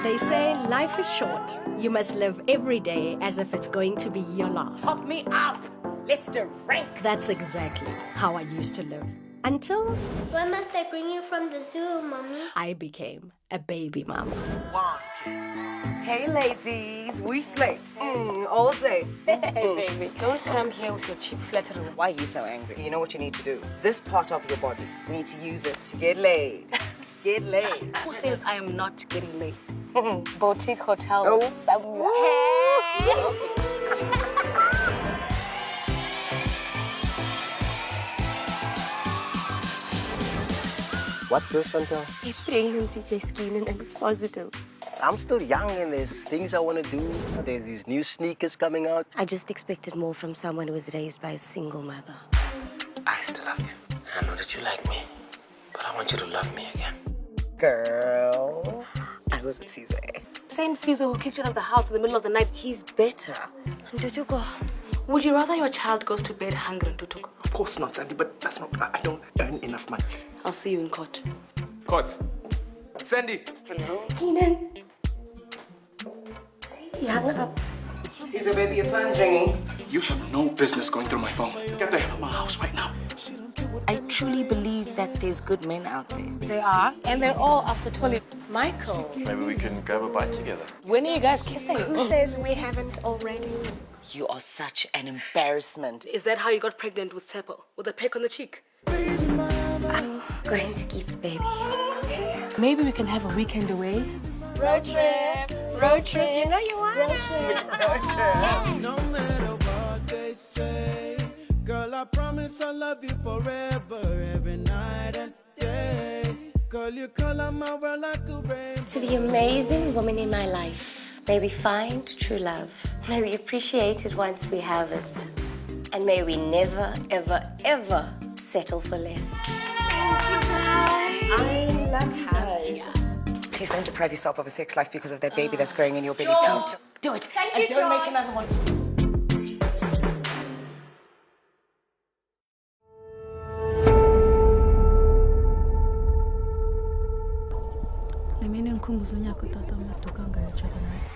They say life is short. You must live every day as if it's going to be your last. Pop me up! Let's drink! That's exactly how I used to live. Until Why must I bring you from the zoo, Mommy? I became a baby mama. Hey ladies, we slay all day. Baby, don't come here with your cheap flattery. Why are you so angry? You know what you need to do? This part of your body, you need to use it to get laid. Get laid. Who says I am not getting laid? Boutique hotel Oh. somewhere. What's this, Chantal? A pregnancy test skin and it's positive. I'm still young and there's things I want to do. There's these new sneakers coming out. I just expected more from someone who was raised by a single mother. I still love you. And I know that you like me. But I want you to love me again. Girl. I was with Caesar. Same Caesar who kicked you out of the house in the middle of the night. He's better. Ntutuko, Would you rather your child goes to bed hungry, Tutuko? Of course not, Sandy, but that's not. I don't earn enough money. I'll see you in court. Court. Sandy. Keenan. You hung up. Caesar, baby, your phone's ringing. You have no business going through my phone. Get the hell out of my house right now. I truly believe that there's good men out there. They are, and they're all after Tolly. Michael, Maybe we can grab a bite together. When are you guys kissing? who says we haven't already? You are such an embarrassment. Is that how you got pregnant with Seppo? With a peck on the cheek? I'm going to keep the baby. Maybe we can have a weekend away. Road trip. Road trip. You know you want No matter what they say, girl, I promise I'll love you forever, every night and day. Girl, you color my world like a rainbow. To the amazing woman in my life, may we find true love. May we appreciate it once we have it. And may we never, ever, ever settle for less. I love you. Please don't deprive yourself of a sex life because of that baby that's growing in your belly. Please do it. And don't make another one. Lemeni ngikhumbuza unyaka utata amadoka angayajaba naye.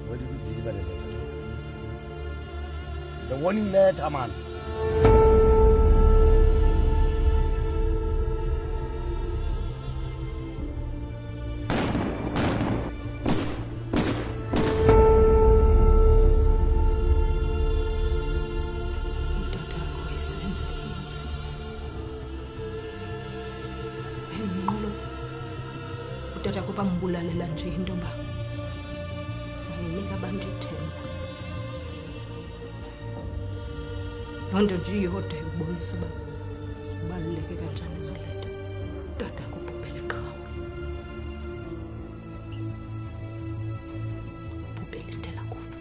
Where did you deliver the letter to? The warning letter, man. Utata wakho uyisebenzele ANC. Nginqolo. Utata wakho bambulalela nje intomba. Nginika abantu ithemba. Loo nto nje iyodwa ikubonisa uba zibaluleke kanjani ezo lento. Utata wakho ubhubhele iqhawe. Ubhubhele intela kufa.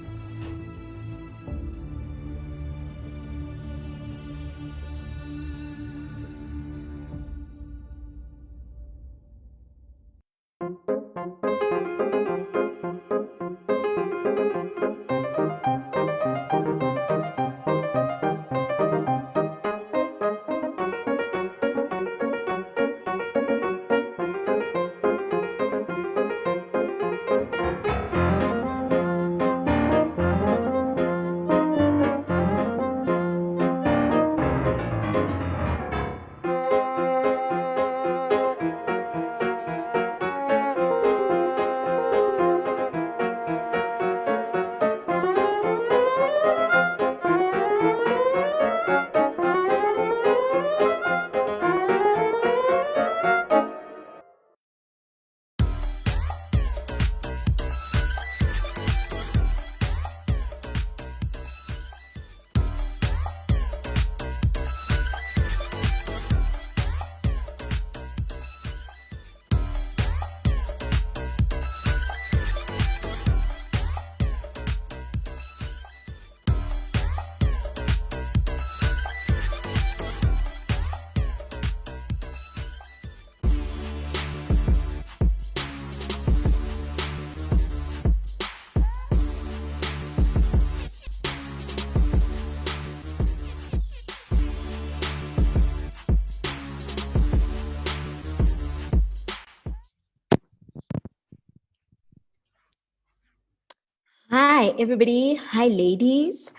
Hi, everybody. Hi, ladies.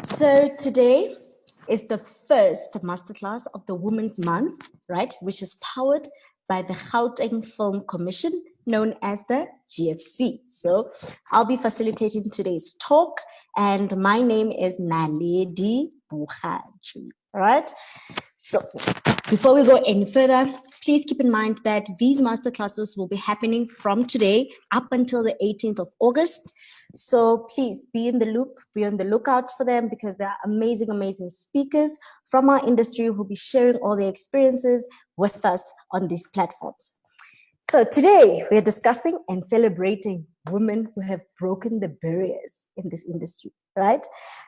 So today is the first masterclass of the Women's Month, right? Which is powered by the Gauteng Film Commission, known as the GFC. So I'll be facilitating today's talk, and my name is Naledi Buhaju, all right? So before we go any further, please keep in mind that these masterclasses will be happening from today up until the 18th of August. So please be in the loop, be on the lookout for them, because they are amazing, amazing speakers from our industry who will be sharing all their experiences with us on these platforms. So today we are discussing and celebrating women who have broken the barriers in this industry, right?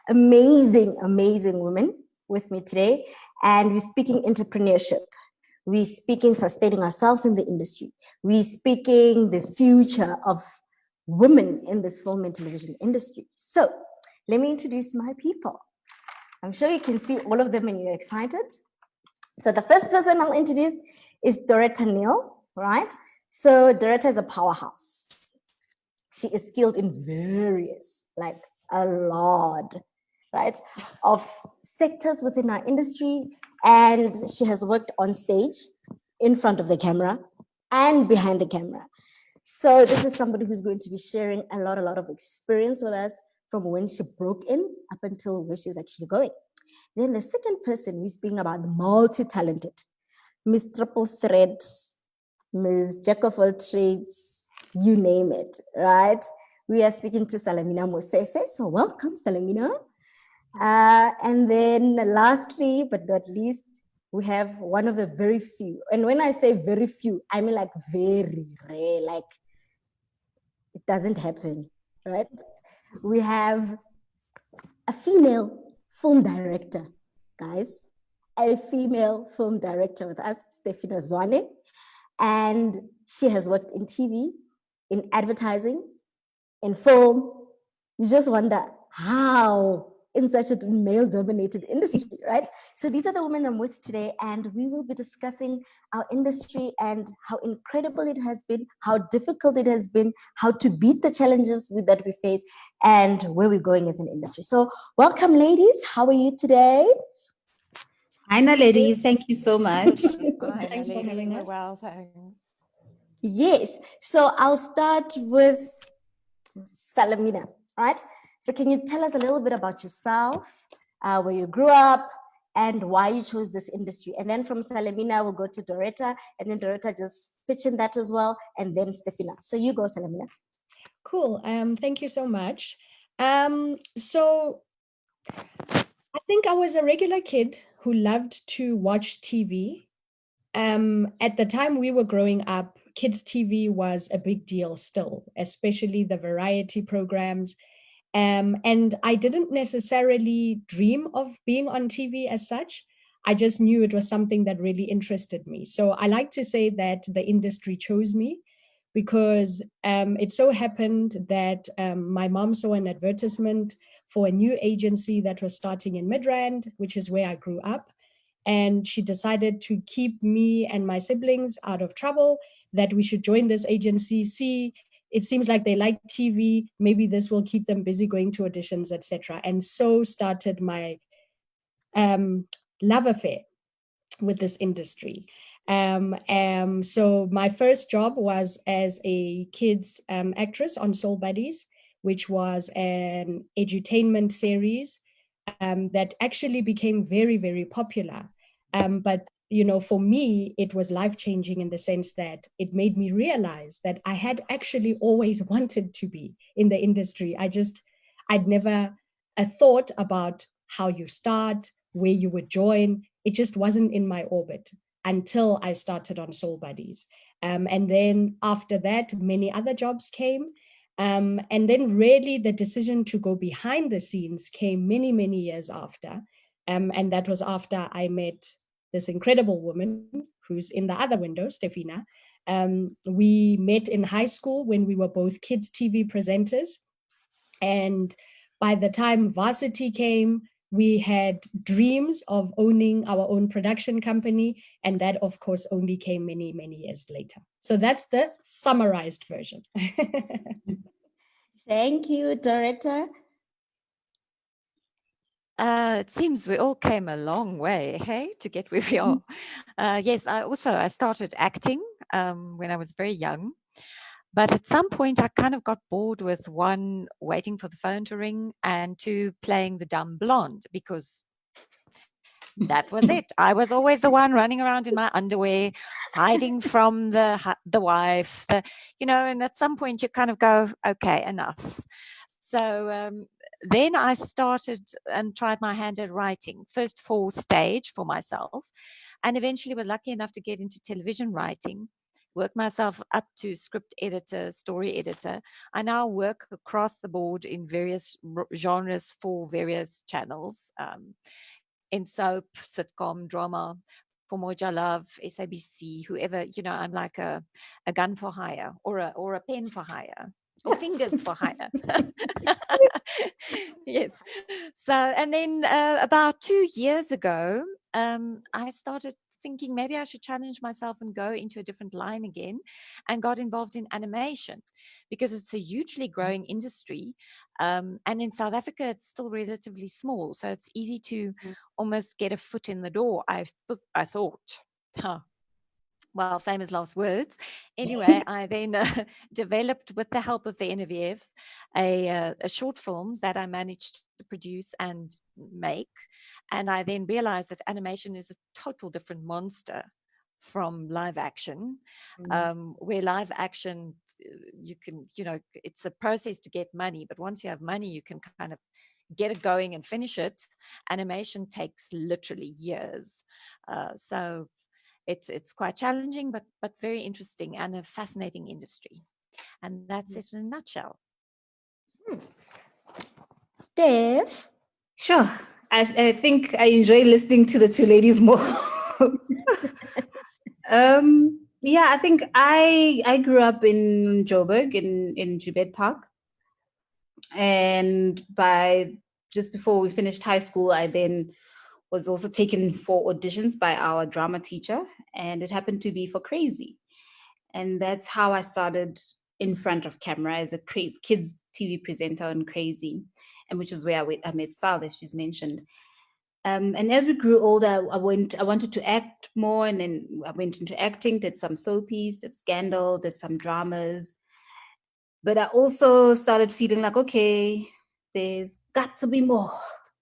Amazing, amazing women with me today. And we're speaking entrepreneurship. We're speaking sustaining ourselves in the industry. We're speaking the future of women in this film and television industry. So let me introduce my people. I'm sure you can see all of them and you're excited. So the first person I'll introduce is Doretta Neal, right? So Doretta is a powerhouse. She is skilled in various, like a lot, right, of sectors within our industry. And she has worked on stage, in front of the camera, and behind the camera. So this is somebody who's going to be sharing a lot of experience with us from when she broke in up until where she's actually going. Then the second person, we're speaking about multi-talented, Miss Triple Threat, Miss Jack of all trades, you name it, right? We are speaking to Salamina Mosese. So welcome, Salamina. And then lastly, but not least, we have one of the very few. And when I say very few, I mean like very rare, like it doesn't happen, right? We have a female film director, guys, a female film director with us, Stefina Zwane. And she has worked in TV, in advertising, in film. You just wonder how in such a male-dominated industry, right? So these are the women I'm with today, and we will be discussing our industry and how incredible it has been, how difficult it has been, how to beat the challenges that we face, and where we're going as an industry. So welcome, ladies. How are you today? Hi, Naledi. Thank you so much. Thanks for having us. Well, thanks. Yes. So I'll start with Salamina, all right? So can you tell us a little bit about yourself, where you grew up, and why you chose this industry? And then from Salamina, we'll go to Doretta, and then Doretta just pitch in that as well, and then Stefina. So you go, Salamina. Cool. Thank you so much. So I think I was a regular kid who loved to watch TV. At the time we were growing up, kids' TV was a big deal still, especially the variety programs. And I didn't necessarily dream of being on TV as such. I just knew it was something that really interested me. So I like to say that the industry chose me because it so happened that my mom saw an advertisement for a new agency that was starting in Midrand, which is where I grew up. And she decided to keep me and my siblings out of trouble, that we should join this agency. See, it seems like they like TV. Maybe this will keep them busy going to auditions, etc. And so started my love affair with this industry. So my first job was as a kids actress on Soul Buddies, which was an edutainment series that actually became very, very popular. But you know, for me, it was life-changing in the sense that it made me realize that I had actually always wanted to be in the industry. I'd never thought about how you start, where you would join. It just wasn't in my orbit until I started on Soul Buddies. And then after that, many other jobs came. And then really the decision to go behind the scenes came many, many years after. And that was after I met this incredible woman who's in the other window, Stefina. We met in high school when we were both kids' TV presenters. And by the time Varsity came, we had dreams of owning our own production company. And that, of course, only came many, many years later. So that's the summarized version. Thank you, Doretta. It seems we all came a long way, hey, to get where we are. Yes, I started acting when I was very young. But at some point, I kind of got bored with one, waiting for the phone to ring, and two, playing the dumb blonde, because that was it. I was always the one running around in my underwear, hiding from the wife, and at some point you kind of go, okay, enough. So then I started and tried my hand at writing, first for stage for myself, and eventually was lucky enough to get into television writing, work myself up to script editor, story editor. I now work across the board in various genres for various channels, in soap, sitcom, drama, for Moja Love, SABC, whoever, I'm like a gun for hire, or a pen for hire, or fingers for hire. Yes. So, and then about 2 years ago, I started thinking maybe I should challenge myself and go into a different line again, and got involved in animation, because it's a hugely growing industry. And in South Africa, it's still relatively small. So it's easy to almost get a foot in the door, I thought. Huh. Well, famous last words. Anyway, I then developed, with the help of the NVF, a short film that I managed to produce and make. And I then realized that animation is a total different monster from live action, where live action, you can, it's a process to get money. But once you have money, you can kind of get it going and finish it. Animation takes literally years. So it's quite challenging, but very interesting, and a fascinating industry. And that's it in a nutshell. Steph? Sure. I think I enjoy listening to the two ladies more. Yeah, I think I grew up in Joburg, in Jubed Park. And just before we finished high school, I then was also taken for auditions by our drama teacher, and it happened to be for Crazy. And that's how I started in front of camera as a kids TV presenter on Crazy, and which is where I met Sal, as she's mentioned. And as we grew older, I wanted to act more, and then I went into acting, did some soapies, did Scandal, did some dramas. But I also started feeling like, okay, there's got to be more.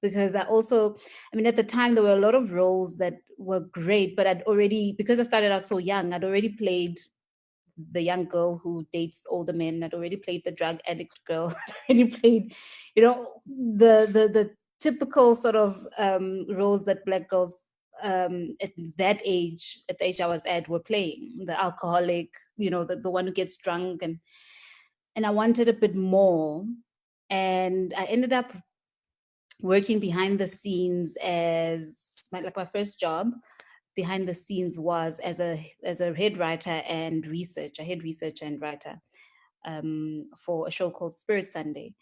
Because at the time, there were a lot of roles that were great, but because I started out so young, I'd already played the young girl who dates older men. I'd already played the drug addict girl. I'd already played, the typical sort of roles that Black girls at the age I was at were playing. The alcoholic, the one who gets drunk, and I wanted a bit more. And I ended up working behind the scenes as my first job behind the scenes was as a head writer and researcher, and writer for a show called Spirit Sunday,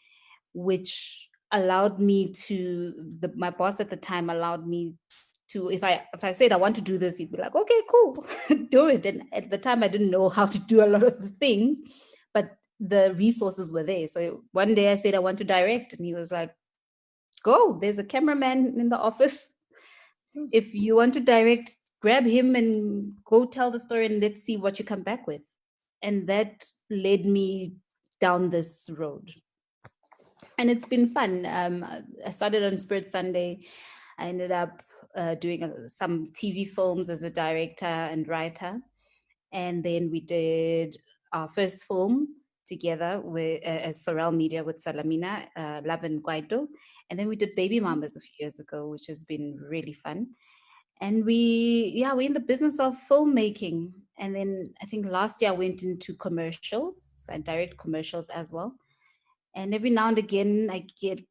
which allowed me to, my boss at the time allowed me to, if I said I want to do this, he'd be like, okay, cool, do it. And at the time I didn't know how to do a lot of the things, but the resources were there. So one day I said I want to direct, and he was like, go, there's a cameraman in the office. If you want to direct, grab him and go tell the story, and let's see what you come back with. And that led me down this road. And it's been fun. I started on Spirit Sunday. I ended up doing some TV films as a director and writer. And then we did our first film together as Sorrel Media with Salamina, Love and Guaido. And then we did Baby Mamas a few years ago, which has been really fun. And we're in the business of filmmaking. And then I think last year I went into commercials and direct commercials as well. And every now and again I get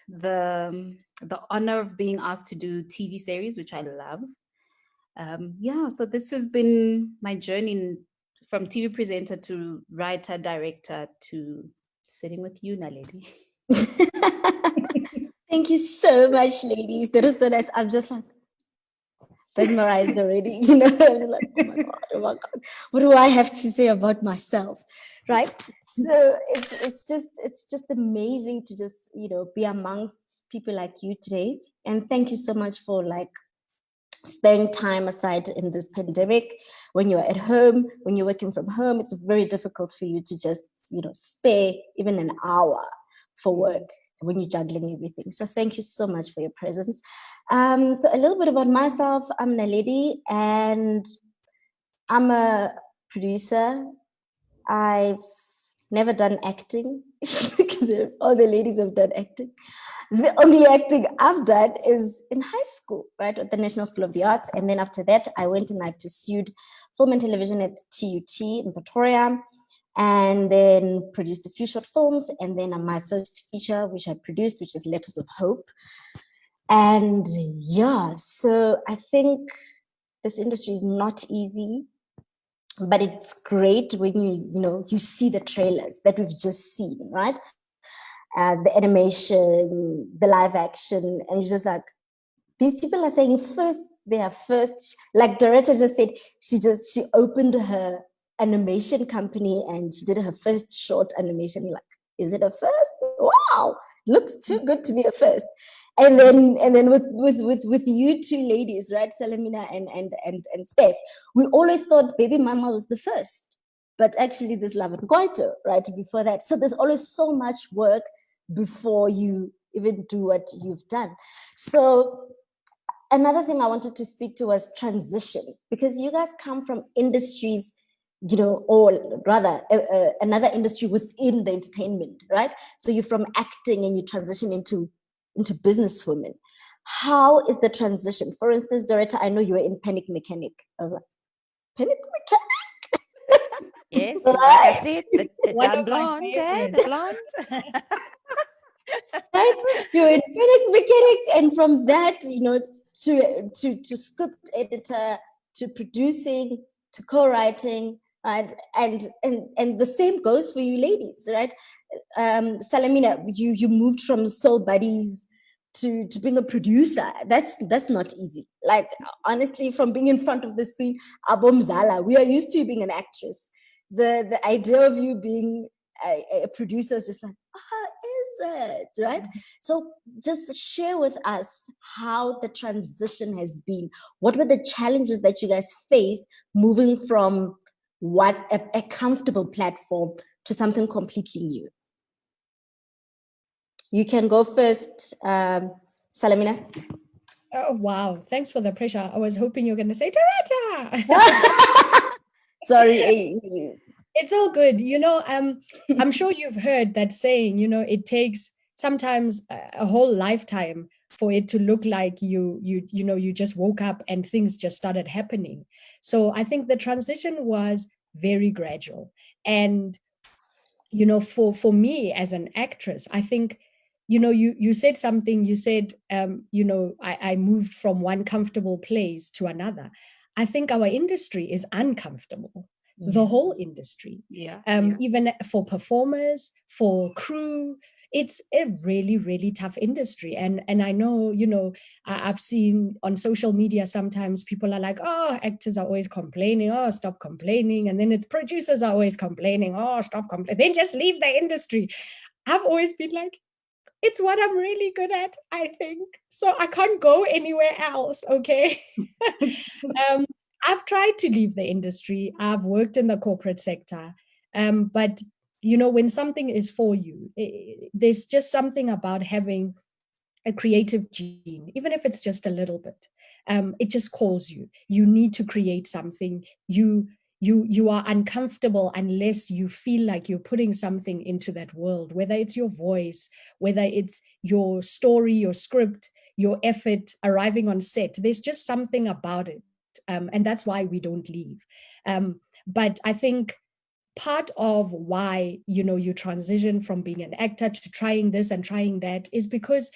the honor of being asked to do TV series, which I love. So this has been my journey from TV presenter to writer, director to sitting with you, Naledi. Thank you so much, ladies. That is so nice. I'm just like, mesmerized already. You know, I'm just like, oh my God, what do I have to say about myself, right? So it's just amazing to just, you know, be amongst people like you today. And thank you so much for like sparing time aside in this pandemic. When you're at home, when you're working from home, it's very difficult for you to just, you know, spare even an hour for work when you're juggling everything. So thank you so much for your presence. So a little bit about myself. I'm Naledi and I'm a producer. I've never done acting because all the ladies have done acting. The only acting I've done is in high school, right, at the National School of the Arts. And then after that, I went and I pursued film and television at TUT in Pretoria, and then produced a few short films. And then my first feature, which I produced, which is Letters of Hope. And yeah, so I think this industry is not easy, but it's great when you see the trailers that we've just seen, right? The animation, the live action, and it's just like, these people are saying first, they are first, like Doretta just said, she opened her animation company and she did her first short animation. Like, is it a first? Wow, looks too good to be a first. And then with you two ladies, right, Salamina and Steph, we always thought Baby Mama was the first, but actually there's Love and Goito, right, before that. So there's always so much work before you even do what you've done. So another thing I wanted to speak to was transition, because you guys come from industries, you know, or rather another industry within the entertainment, right? So you're from acting and you transition into businesswomen. How is the transition? For instance, Doretta, I know you were in Panic Mechanic. I was like, Panic Mechanic? Yes, right? like I said, the One dumb of my blonde, favorites. the blonde. Right? You're in Panic Mechanic, and from that, you know, to script editor, to producing, to co-writing, right? And the same goes for you ladies, right? Salamina, you moved from Soul Buddies to being a producer. That's not easy. Like, honestly, from being in front of the screen, Abom Zala, we are used to you being an actress. The idea of you being a producer is just like, is it, right? So just share with us how the transition has been. What were the challenges that you guys faced moving from a comfortable platform to something completely new? You can go first, Salamina. Oh, wow. Thanks for the pressure. I was hoping you were going to say Tarata. Sorry. It's all good. You know, I'm sure you've heard that saying, you know, it takes sometimes a whole lifetime for it to look like you just woke up and things just started happening. So I think the transition was very gradual. And, you know, for me as an actress, I think, you know, you said something, you said, you know, I moved from one comfortable place to another. I think our industry is uncomfortable. The whole industry, even for performers, for crew, it's a really, really tough industry. And I know, you know, I've seen on social media sometimes people are like, oh, actors are always complaining, oh, stop complaining. And then it's producers are always complaining, oh, stop complaining. Then just leave the industry. I've always been like, it's what I'm really good at, I think. So I can't go anywhere else, okay? I've tried to leave the industry. I've worked in the corporate sector. But, you know, when something is for you, there's just something about having a creative gene, even if it's just a little bit. It just calls you. You need to create something. You are uncomfortable unless you feel like you're putting something into that world, whether it's your voice, whether it's your story, your script, your effort arriving on set. There's just something about it. And that's why we don't leave. But I think part of why, you know, you transition from being an actor to trying this and trying that is because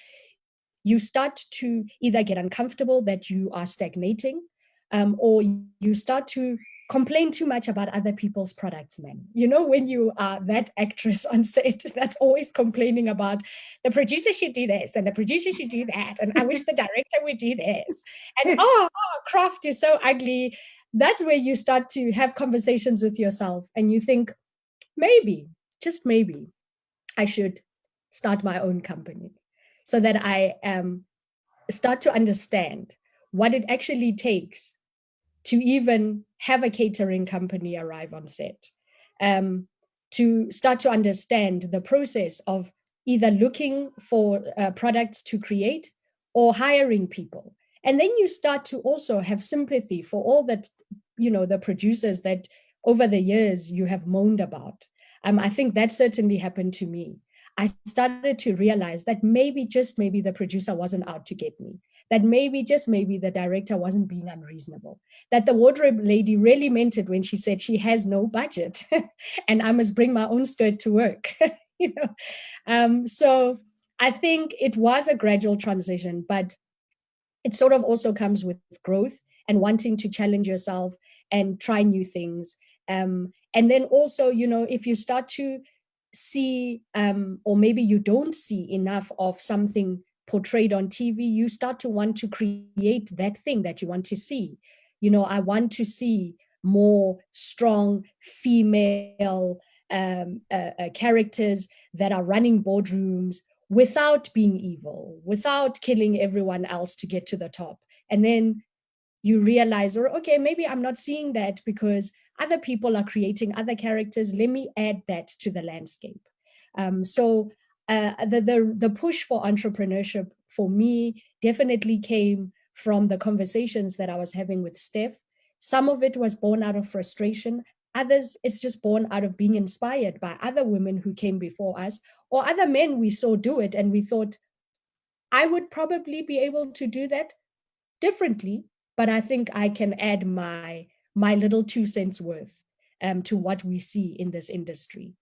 you start to either get uncomfortable that you are stagnating, or you start to complain too much about other people's products, man. You know, when you are that actress on set that's always complaining about the producer should do this and the producer should do that, and I wish the director would do this, and craft is so ugly. That's where you start to have conversations with yourself and you think, maybe, just maybe, I should start my own company so that I start to understand what it actually takes to even have a catering company arrive on set, to start to understand the process of either looking for products to create or hiring people. And then you start to also have sympathy for all that, you know, the producers that over the years you have moaned about. I think that certainly happened to me. I started to realize that maybe, just maybe, the producer wasn't out to get me, that maybe, just maybe, the director wasn't being unreasonable, that the wardrobe lady really meant it when she said she has no budget and I must bring my own skirt to work. You know, so I think it was a gradual transition, but it sort of also comes with growth and wanting to challenge yourself and try new things. And then also, you know, if you start to see, or maybe you don't see enough of something portrayed on TV, you start to want to create that thing that you want to see. You know, I want to see more strong female characters that are running boardrooms without being evil, without killing everyone else to get to the top. And then you realize, or okay, maybe I'm not seeing that because other people are creating other characters. Let me add that to the landscape. So the push for entrepreneurship for me definitely came from the conversations that I was having with Steph. Some of it was born out of frustration. Others, it's just born out of being inspired by other women who came before us or other men we saw do it. And we thought, I would probably be able to do that differently, but I think I can add my little 2 cents worth to what we see in this industry.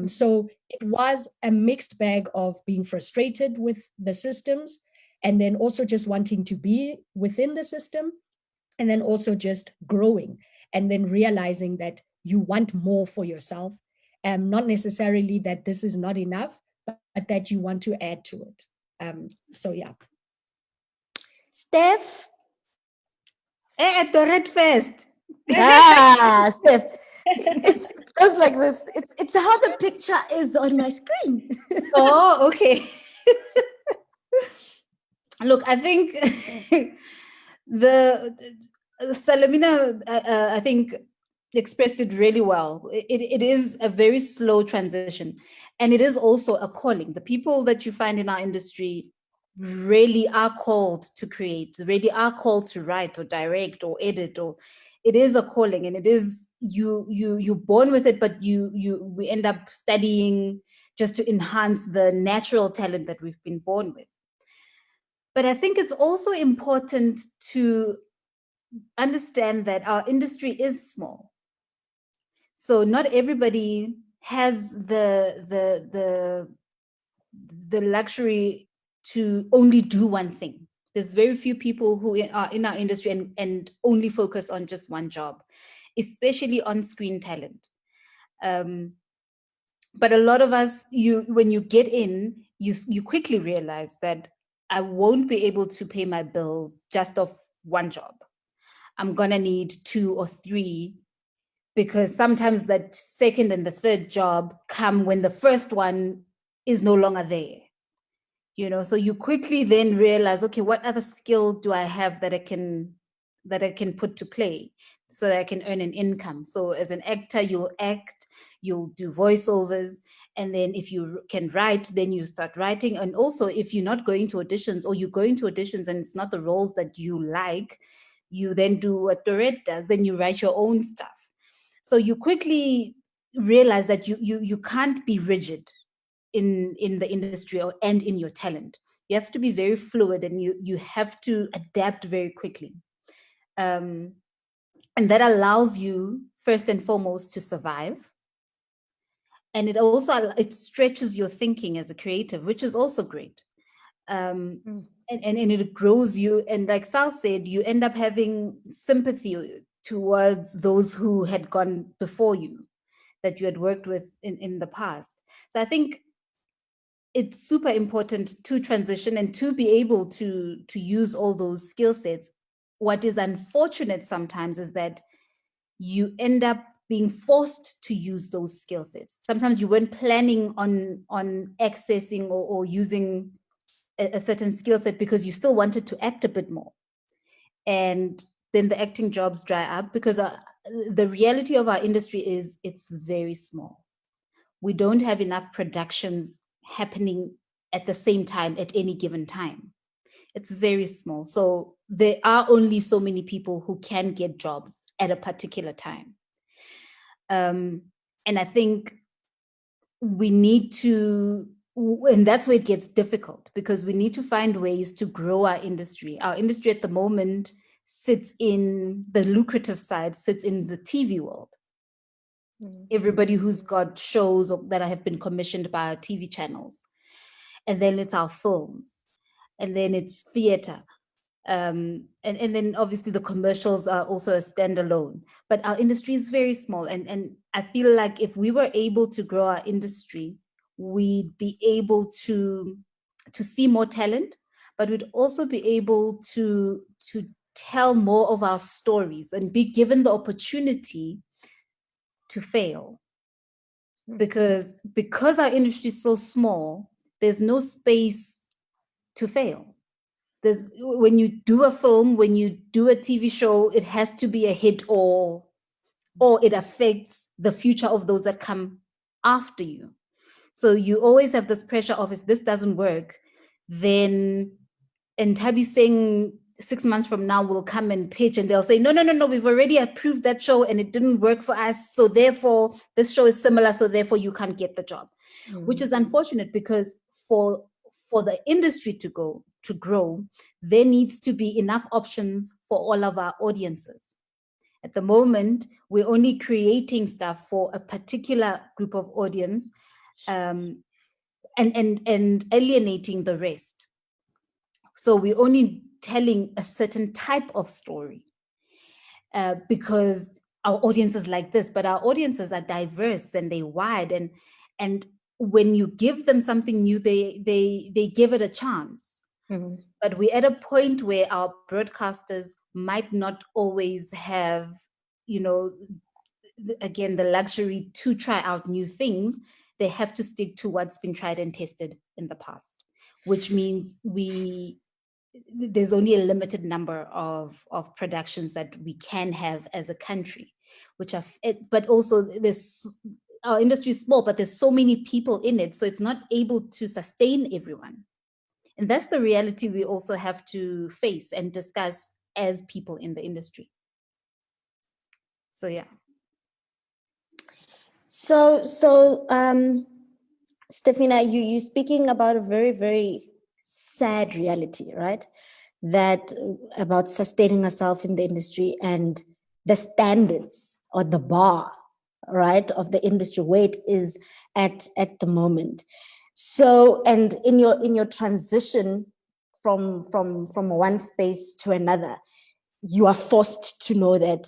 So it was a mixed bag of being frustrated with the systems and then also just wanting to be within the system and then also just growing and then realizing that you want more for yourself, not necessarily that this is not enough, but that you want to add to it. So yeah. Steph, at the red first. Steph. It goes like this. It's how the picture is on my screen. Oh, okay. Look, I think Salamina, I think, expressed it really well. It is a very slow transition, and it is also a calling. The people that you find in our industry really are called to create, really are called to write or direct or edit, or it is a calling, and it is you're born with it, but we end up studying just to enhance the natural talent that we've been born with. But I think it's also important to understand that our industry is small. So not everybody has the luxury to only do one thing. There's very few people who are in our industry and only focus on just one job, especially on-screen talent. But a lot of us, when you get in, you quickly realize that I won't be able to pay my bills just off one job. I'm gonna need 2 or 3, because sometimes that second and the third job come when the first one is no longer there. You know, so you quickly then realize, okay, what other skill do I have that I can put to play so that I can earn an income? So as an actor, you'll act, you'll do voiceovers, and then if you can write, then you start writing. And also, if you're not going to auditions, or you're going to auditions and it's not the roles that you like, you then do what Dorette does, then you write your own stuff. So you quickly realize that you can't be rigid in the industry and in your talent. You have to be very fluid, and you have to adapt very quickly. And that allows you, first and foremost, to survive. And it stretches your thinking as a creative, which is also great. And it grows you. And like Sal said, you end up having sympathy towards those who had gone before you, that you had worked with in the past. So I think it's super important to transition and to be able to use all those skill sets. What is unfortunate sometimes is that you end up being forced to use those skill sets. Sometimes you weren't planning on accessing or using a certain skill set because you still wanted to act a bit more. And then the acting jobs dry up because the reality of our industry is it's very small. We don't have enough productions happening at the same time at any given time. It's very small. So there are only so many people who can get jobs at a particular time. And I think we need to, and that's where it gets difficult, because we need to find ways to grow our industry. Our industry at the moment sits in the lucrative side, sits in the TV world. Everybody who's got shows that have been commissioned by our TV channels. And then it's our films. And then it's theater. And then obviously the commercials are also a standalone. But our industry is very small. And I feel like if we were able to grow our industry, we'd be able to see more talent, but we'd also be able to tell more of our stories and be given the opportunity to fail. Because our industry is so small, there's no space to fail. When you do a film, when you do a TV show, it has to be a hit or it affects the future of those that come after you. So you always have this pressure of, if this doesn't work, then, and Tabi saying 6 months from now will come and pitch and they'll say, no, we've already approved that show and it didn't work for us. So therefore this show is similar. So therefore you can't get the job, which is unfortunate, because for the industry to grow, there needs to be enough options for all of our audiences. At the moment, we're only creating stuff for a particular group of audience, and alienating the rest. So we're only telling a certain type of story because our audience is like this, but our audiences are diverse and they're wide. And when you give them something new, they give it a chance. But we're at a point where our broadcasters might not always have, again, the luxury to try out new things. They have to stick to what's been tried and tested in the past, which means there's only a limited number of productions that we can have as a country, but also our industry is small, but there's so many people in it, so it's not able to sustain everyone. And that's the reality we also have to face and discuss as people in the industry. So yeah. So Stefina, you speaking about a very, very sad reality, right? That about sustaining ourselves in the industry and the standards or the bar, right, of the industry, where it is at the moment. So, and in your transition from one space to another, you are forced to know that,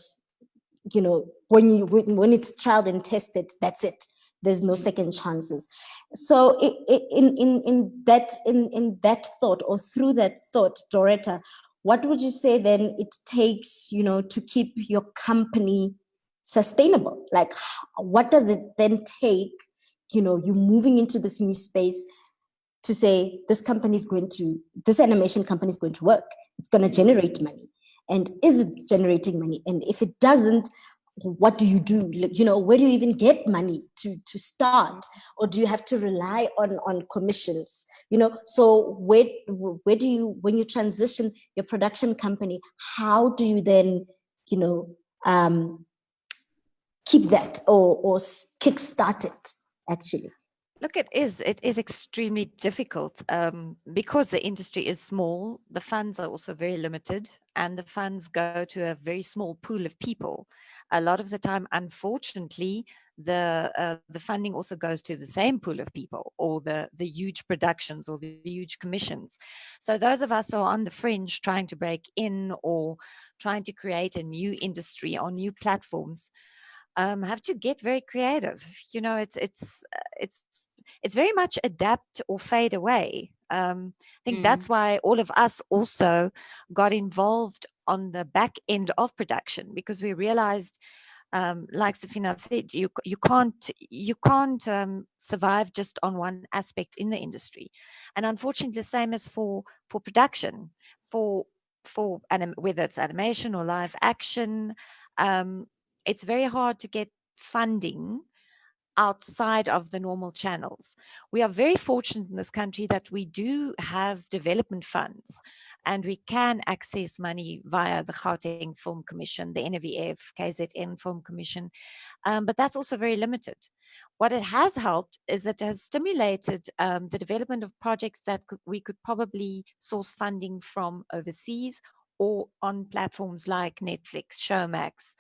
when it's tried and tested, that's it. There's no second chances. So in that thought, or through that thought, Doretta, what would you say then it takes, to keep your company sustainable? Like, what does it then take, you moving into this new space to say this animation company is going to work. It's going to generate money. And is it generating money? And if it doesn't, what do you do? Where do you even get money to start? Or do you have to rely on commissions? So where do you, when you transition your production company, how do you then, keep that or kickstart it, actually? Look, it is extremely difficult because the industry is small. The funds are also very limited, and the funds go to a very small pool of people. A lot of the time, unfortunately, the funding also goes to the same pool of people, or the huge productions or the huge commissions. So those of us who are on the fringe trying to break in or trying to create a new industry on new platforms have to get very creative. You know, it's very much adapt or fade away. I think that's why all of us also got involved on the back end of production, because we realized, like Safina said, you can't survive just on one aspect in the industry. And unfortunately, the same as for production, for whether it's animation or live action, it's very hard to get funding outside of the normal channels. We are very fortunate in this country that we do have development funds, and we can access money via the Gauteng Film Commission, the NVF, KZN Film Commission, but that's also very limited. What it has helped is it has stimulated the development of projects that we could probably source funding from overseas or on platforms like Netflix, Showmax.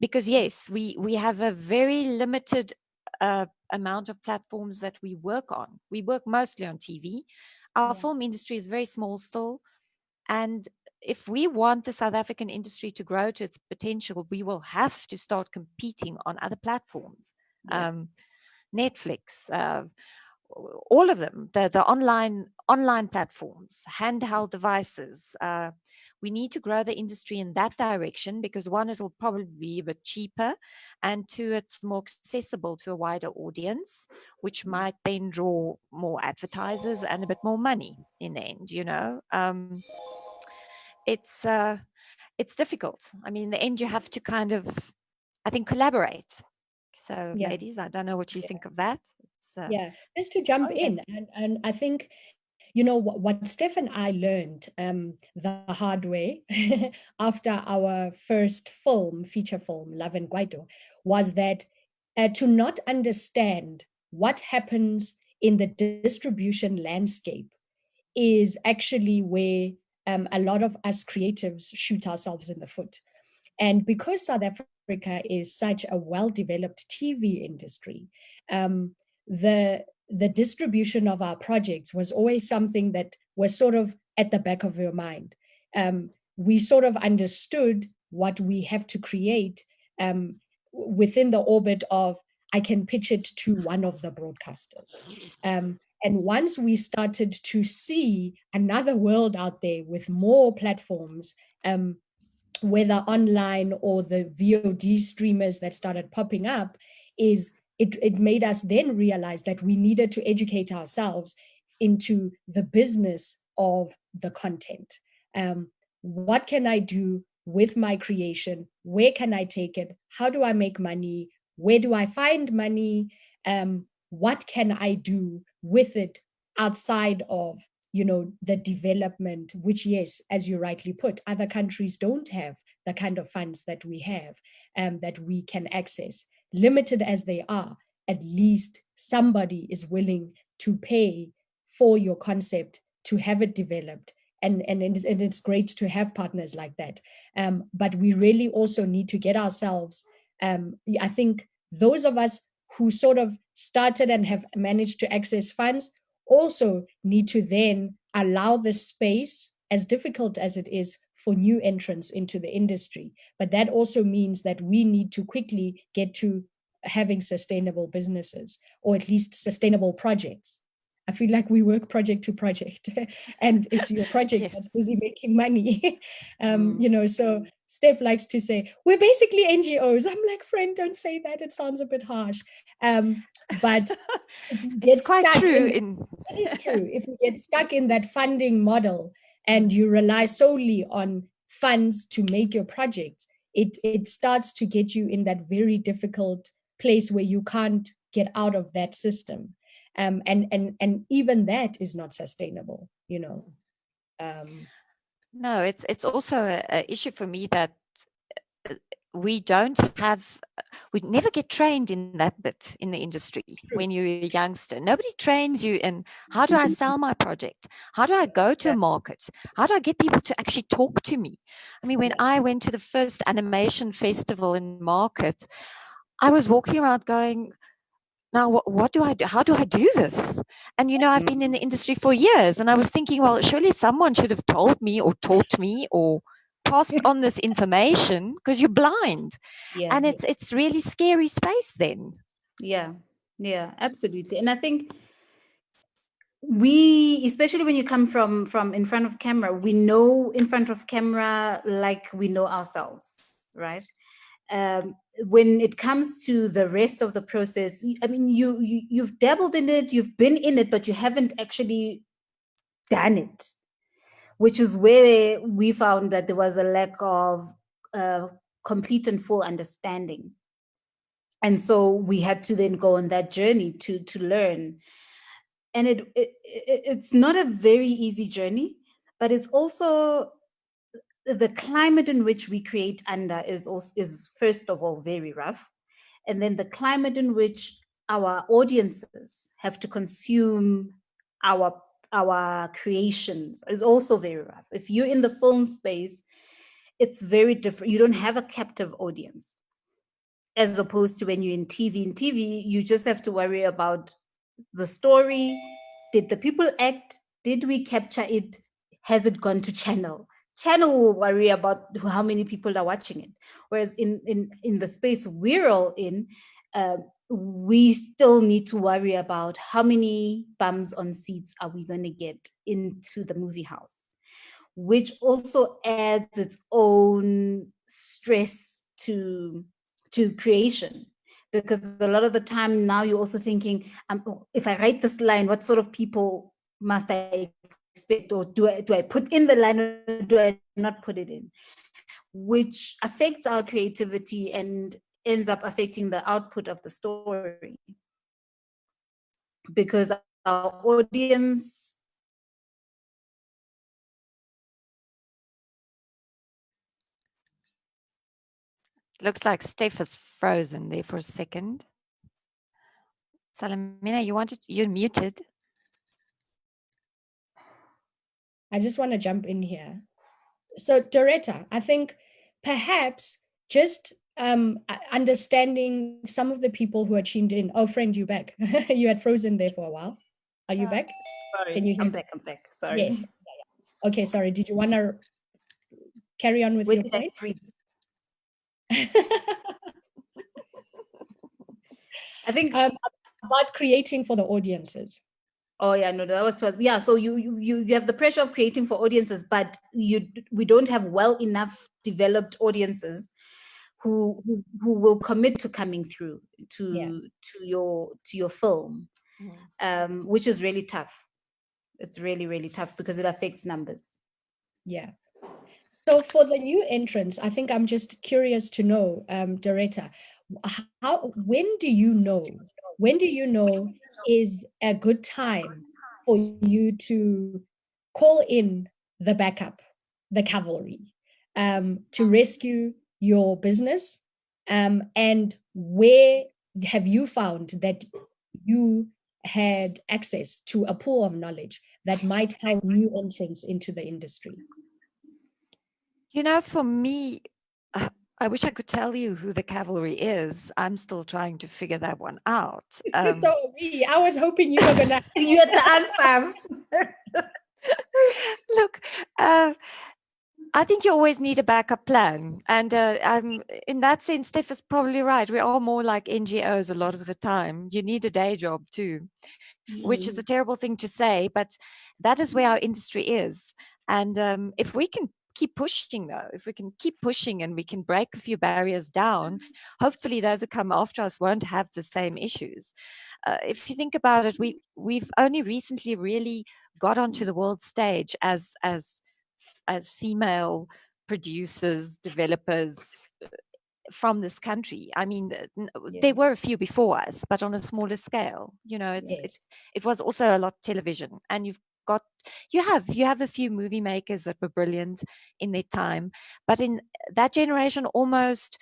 Because yes, we have a very limited amount of platforms that we work on. We work mostly on TV. Our film industry is very small still, and if we want the South African industry to grow to its potential, we will have to start competing on other platforms. Netflix, all of them, the online platforms, handheld devices. We need to grow the industry in that direction, because one, it'll probably be a bit cheaper, and two, it's more accessible to a wider audience, which might then draw more advertisers and a bit more money in the end. You know, it's difficult. I mean, in the end, you have to kind of, I think, collaborate. So, ladies, I don't know what you think of that. Just to jump in, and I think, you know, what Steph and I learned the hard way after our first feature film, Love and Guaito, was that to not understand what happens in the distribution landscape is actually where a lot of us creatives shoot ourselves in the foot. And because South Africa is such a well-developed TV industry, the distribution of our projects was always something that was sort of at the back of your mind. We sort of understood what we have to create within the orbit of, I can pitch it to one of the broadcasters. And once we started to see another world out there with more platforms, whether online or the VOD streamers that started popping up, it made us then realize that we needed to educate ourselves into the business of the content. What can I do with my creation? Where can I take it? How do I make money? Where do I find money? What can I do with it outside of, you know, the development, which, yes, as you rightly put, other countries don't have the kind of funds that we have, that we can access. Limited as they are, at least somebody is willing to pay for your concept to have it developed. And it's great to have partners like that. But we really also need to get ourselves, I think those of us who sort of started and have managed to access funds also need to then allow the space, as difficult as it is, for new entrants into the industry. But that also means that we need to quickly get to having sustainable businesses, or at least sustainable projects. I feel like we work project to project and it's your project that's busy making money. You know, so Steph likes to say, we're basically NGOs. I'm like, friend, don't say that. It sounds a bit harsh. But if you get stuck it is true. If you get stuck in that funding model and you rely solely on funds to make your projects, it starts to get you in that very difficult place where you can't get out of that system. And even that is not sustainable, you know. No, it's also an issue for me that we never get trained in that bit in the industry. When you're a youngster, nobody trains you in, how do I sell my project? How do I go to a market? How do I get people to actually talk to me? I mean, when I went to the first animation festival in Market, I was walking around going, now what do I do? How do I do this? And I've been in the industry for years, and I was thinking, well, surely someone should have told me or taught me or passed on this information, because you're blind. Yeah. And it's really scary space then. Yeah, absolutely. And I think we, especially when you come from in front of camera, we know in front of camera like we know ourselves, right? When it comes to the rest of the process, I mean, you've dabbled in it, you've been in it, but you haven't actually done it, which is where we found that there was a lack of complete and full understanding. And so we had to then go on that journey to learn. And it's not a very easy journey, but it's also the climate in which we create under is first of all very rough, and then the climate in which our audiences have to consume our creations is also very rough. If you're in the film space, it's very different. You don't have a captive audience, as opposed to when you're in TV. In TV, you just have to worry about the story. Did the people act? Did we capture it? Has it gone to channel? Channel will worry about how many people are watching it. Whereas in the space we're all in, we still need to worry about how many bums on seats are we going to get into the movie house, which also adds its own stress to creation. Because a lot of the time now you're also thinking, if I write this line, what sort of people must I expect? Or do I put in the line, or do I not put it in? Which affects our creativity and ends up affecting the output of the story. Because our audience... Looks like Steph is frozen there for a second. Salamina, you're muted. I just want to jump in here. So, Doretta, I think perhaps just understanding some of the people who are tuned in. Oh, friend, you back. You had frozen there for a while. Are you back? Sorry, Can you hear I'm me? back. Sorry. Yes. Okay, sorry. Did you want to carry on with your point? I think about creating for the audiences. Oh yeah, no, that was twice. Yeah, so you have the pressure of creating for audiences, but we don't have well enough developed audiences who will commit to coming through to your film, which is really tough. It's really, really tough because it affects numbers. Yeah. So for the new entrants, I think I'm just curious to know, Doretta, when do you know is a good time for you to call in the backup, the cavalry, to rescue your business? And where have you found that you had access to a pool of knowledge that might help new entrants into the industry? For me, I wish I could tell you who the cavalry is. I'm still trying to figure that one out. So I was hoping you were going to... You had the answers. Look, I think you always need a backup plan. And in that sense, Steph is probably right. We are more like NGOs a lot of the time. You need a day job too, which is a terrible thing to say, but that is where our industry is. And if we can keep pushing, though, if we can keep pushing and we can break a few barriers down, hopefully those who come after us won't have the same issues. If you think about it, we've only recently really got onto the world stage as female producers, developers from this country. I mean, there were a few before us, but on a smaller scale. It was also a lot of television, and you have a few movie makers that were brilliant in their time, but in that generation, almost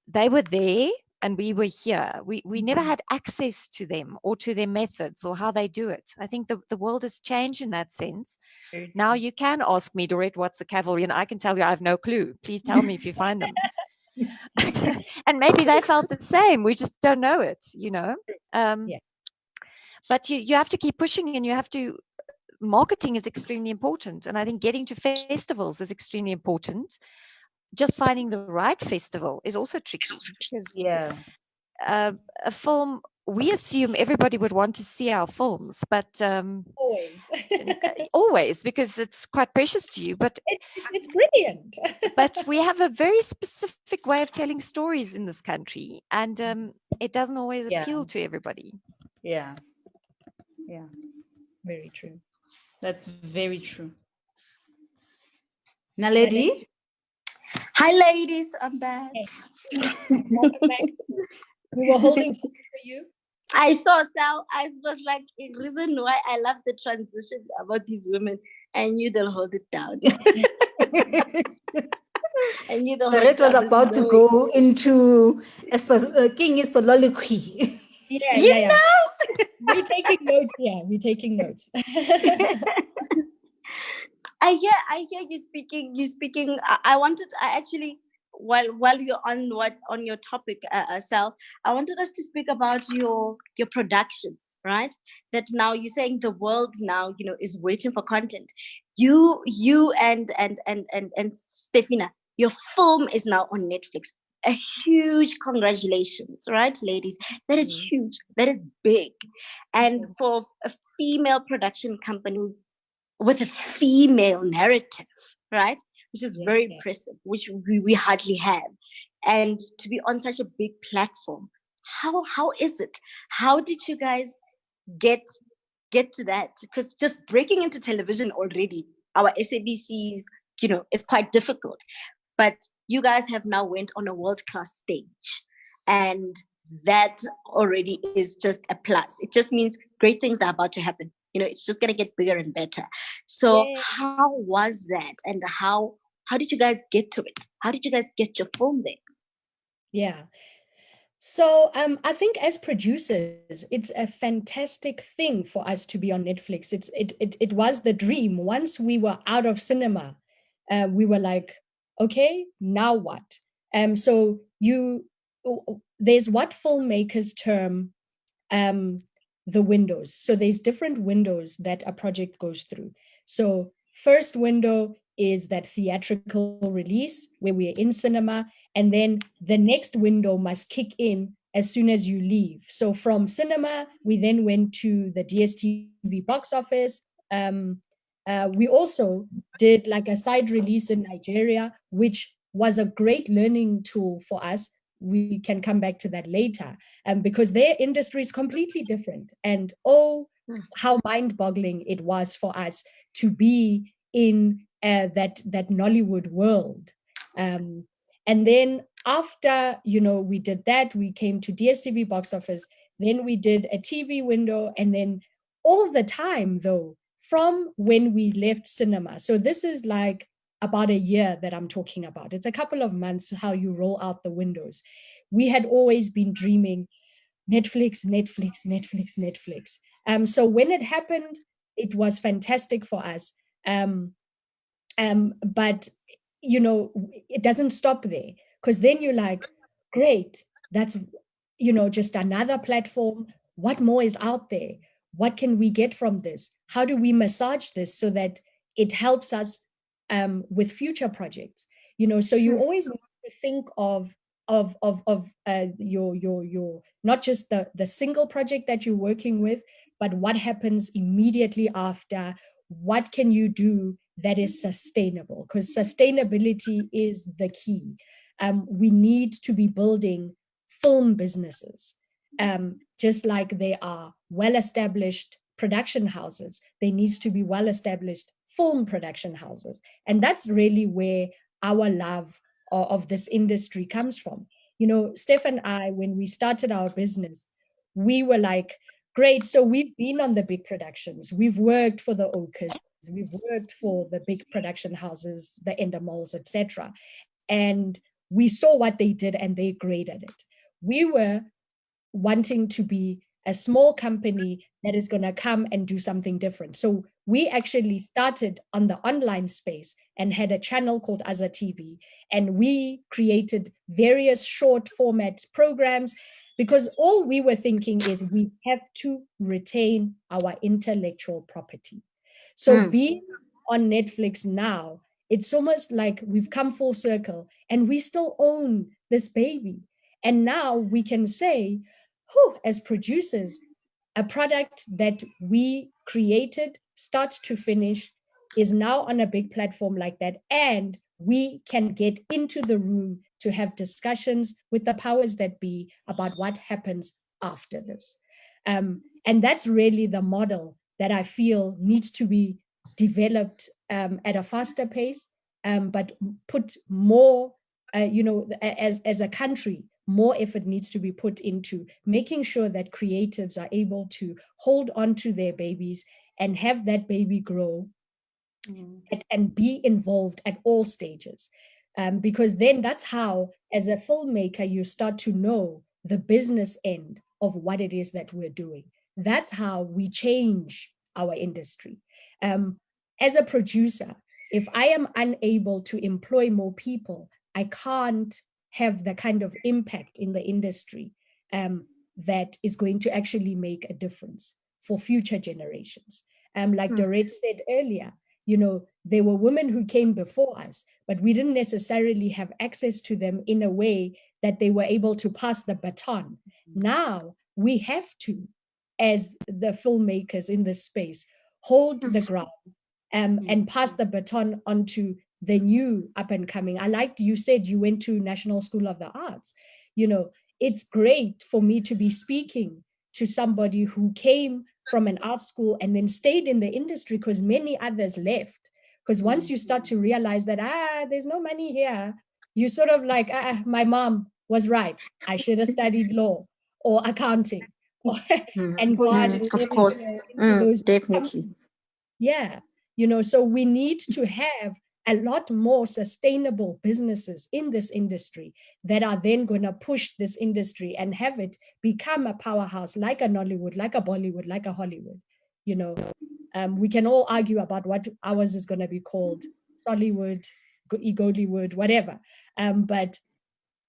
they were there and we were here. We never had access to them or to their methods or how they do it. I think the world has changed in that sense. Now you can ask me, Dorette, what's the cavalry? And I can tell you I have no clue. Please tell me if you find them. And maybe they felt the same. We just don't know it, you know. Yeah. But you have to keep pushing, and you have to. Marketing is extremely important, and I think getting to festivals is extremely important. Just finding the right festival is also tricky because a film, we assume everybody would want to see our films, but always always, because it's quite precious to you, but it's brilliant. But we have a very specific way of telling stories in this country, and it doesn't always appeal to everybody. Yeah, very true. That's very true. Naledi? Hi, ladies. I'm back. Hey. Welcome back. We were holding for you. I saw Sal. I was like, a reason why I love the transition about these women. I knew they'll hold it down. I knew they'll hold it was down. about to go into a king soliloquy. Yeah. We're taking notes. Yeah, we're taking notes. I hear you speaking. I actually, while you're on your topic, Sal, I wanted us to speak about your productions, right? That now you're saying the world now, is waiting for content. You and Stefina, your film is now on Netflix. A huge congratulations, right, ladies? That is huge. That is big. And for a female production company with a female narrative, right? Which is very impressive, which we hardly have. And to be on such a big platform, how is it? How did you guys get to that? Because just breaking into television already, our SABCs, it's quite difficult. But you guys have now went on a world-class stage. And that already is just a plus. It just means great things are about to happen. It's just going to get bigger and better. So how was that? And how did you guys get to it? How did you guys get your film there? Yeah. So I think as producers, it's a fantastic thing for us to be on Netflix. It was the dream. Once we were out of cinema, we were like, okay, now what? So there's what filmmakers term the windows. So there's different windows that a project goes through. So first window is that theatrical release where we're in cinema, and then the next window must kick in as soon as you leave. So from cinema, we then went to the DSTV box office. We also did like a side release in Nigeria, which was a great learning tool for us. We can come back to that later, because their industry is completely different. And how mind-boggling it was for us to be in that Nollywood world. And then after, we did that, we came to DSTV box office, then we did a TV window, and then all the time, though, from when we left cinema. So this is like about a year that I'm talking about. It's a couple of months how you roll out the windows. We had always been dreaming Netflix. So when it happened, it was fantastic for us. But it doesn't stop there, because then you're like, great, that's just another platform. What more is out there? What can we get from this? How do we massage this so that it helps us with future projects? So you always need to think of your not just the single project that you're working with, but what happens immediately after. What can you do that is sustainable? Because sustainability is the key. We need to be building film businesses. Just like there are well-established production houses, there needs to be well-established film production houses. And that's really where our love of this industry comes from. Steph and I, when we started our business, we were like, great, so we've been on the big productions. We've worked for the Oakers, we've worked for the big production houses, the Endemol's, etc. And we saw what they did and they graded it. We were wanting to be a small company that is going to come and do something different. So we actually started on the online space and had a channel called Azza TV. And we created various short format programs because all we were thinking is we have to retain our intellectual property. So being on Netflix now, it's almost like we've come full circle and we still own this baby. And now we can say, as producers, a product that we created, start to finish, is now on a big platform like that. And we can get into the room to have discussions with the powers that be about what happens after this. And that's really the model that I feel needs to be developed at a faster pace, but put more, as a country, more effort needs to be put into making sure that creatives are able to hold on to their babies and have that baby grow and be involved at all stages. Because then that's how, as a filmmaker, you start to know the business end of what it is that we're doing. That's how we change our industry. As a producer, if I am unable to employ more people, I can't have the kind of impact in the industry that is going to actually make a difference for future generations. Like Dorette said earlier, there were women who came before us, but we didn't necessarily have access to them in a way that they were able to pass the baton. Now we have to, as the filmmakers in this space, hold the ground and pass the baton onto the new up and coming. I liked you said you went to National School of the Arts. It's great for me to be speaking to somebody who came from an art school and then stayed in the industry, because many others left. Because once you start to realize that, there's no money here, you sort of like, my mom was right. I should have studied law or accounting and gone of course, those definitely. Yeah, so we need to have a lot more sustainable businesses in this industry that are then going to push this industry and have it become a powerhouse, like a Nollywood, like a Bollywood, like a Hollywood. We can all argue about what ours is going to be called, Sollywood, Egollywood, whatever. But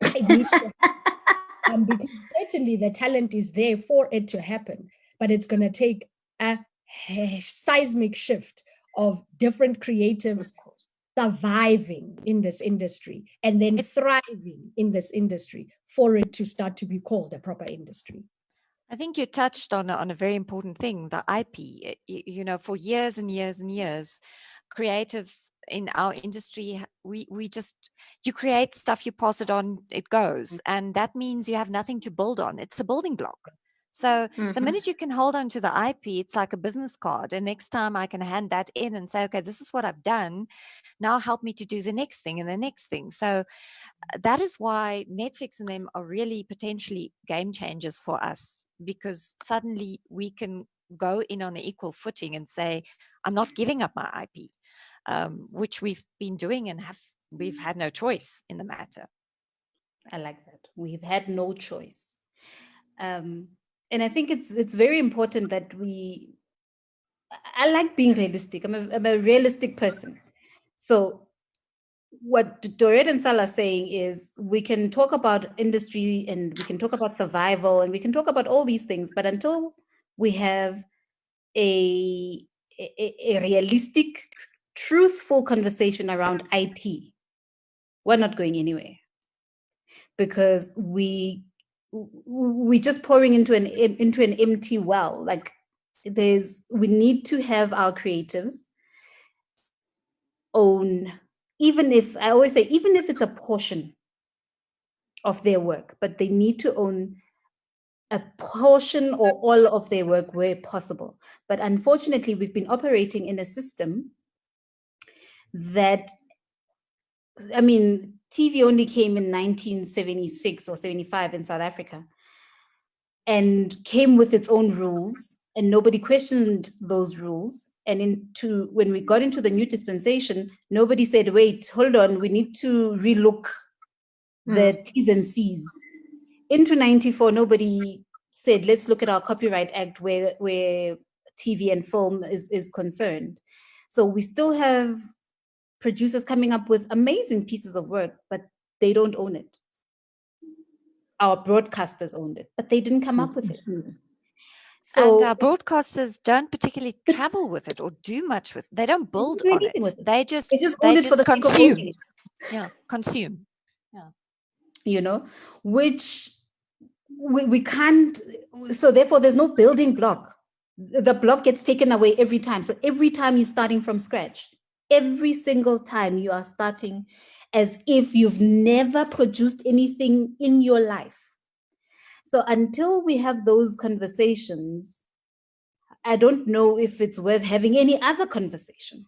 it needs to because certainly the talent is there for it to happen, but it's going to take a seismic shift of different creatives surviving in this industry and then thriving in this industry for it to start to be called a proper industry. I think you touched on a very important thing, the IP. For years and years and years, creatives in our industry, you create stuff, you pass it on, it goes. And that means you have nothing to build on. It's a building block. So the minute you can hold on to the IP, it's like a business card. And next time I can hand that in and say, okay, this is what I've done. Now help me to do the next thing and the next thing. So that is why Netflix and them are really potentially game changers for us, because suddenly we can go in on an equal footing and say, I'm not giving up my IP, which we've been doing and we've had no choice in the matter. I like that. We've had no choice. And I think it's very important that I like being realistic. I'm a realistic person. So what Dorette and Sal are saying is we can talk about industry and we can talk about survival and we can talk about all these things, but until we have a realistic, truthful conversation around IP, we're not going anywhere, because we're just pouring into an empty well. Like we need to have our creatives own, even if it's a portion of their work, but they need to own a portion or all of their work where possible. But unfortunately, we've been operating in a system that, TV only came in 1976 or 75 in South Africa and came with its own rules, and nobody questioned those rules. And when we got into the new dispensation, nobody said, wait, hold on, we need to relook the T's and C's. Into 94, nobody said, let's look at our Copyright Act where TV and film is concerned. So we still have producers coming up with amazing pieces of work, but they don't own it. Our broadcasters owned it, but they didn't come up with it. So, and our broadcasters don't particularly travel with it or do much with it. They don't build on it. They just own it for the consume. Yeah, consume. Yeah. You know, which we can't, so therefore there's no building block. The block gets taken away every time. So every time you're starting from scratch, every single time you are starting as if you've never produced anything in your life. So until we have those conversations, I don't know if it's worth having any other conversation,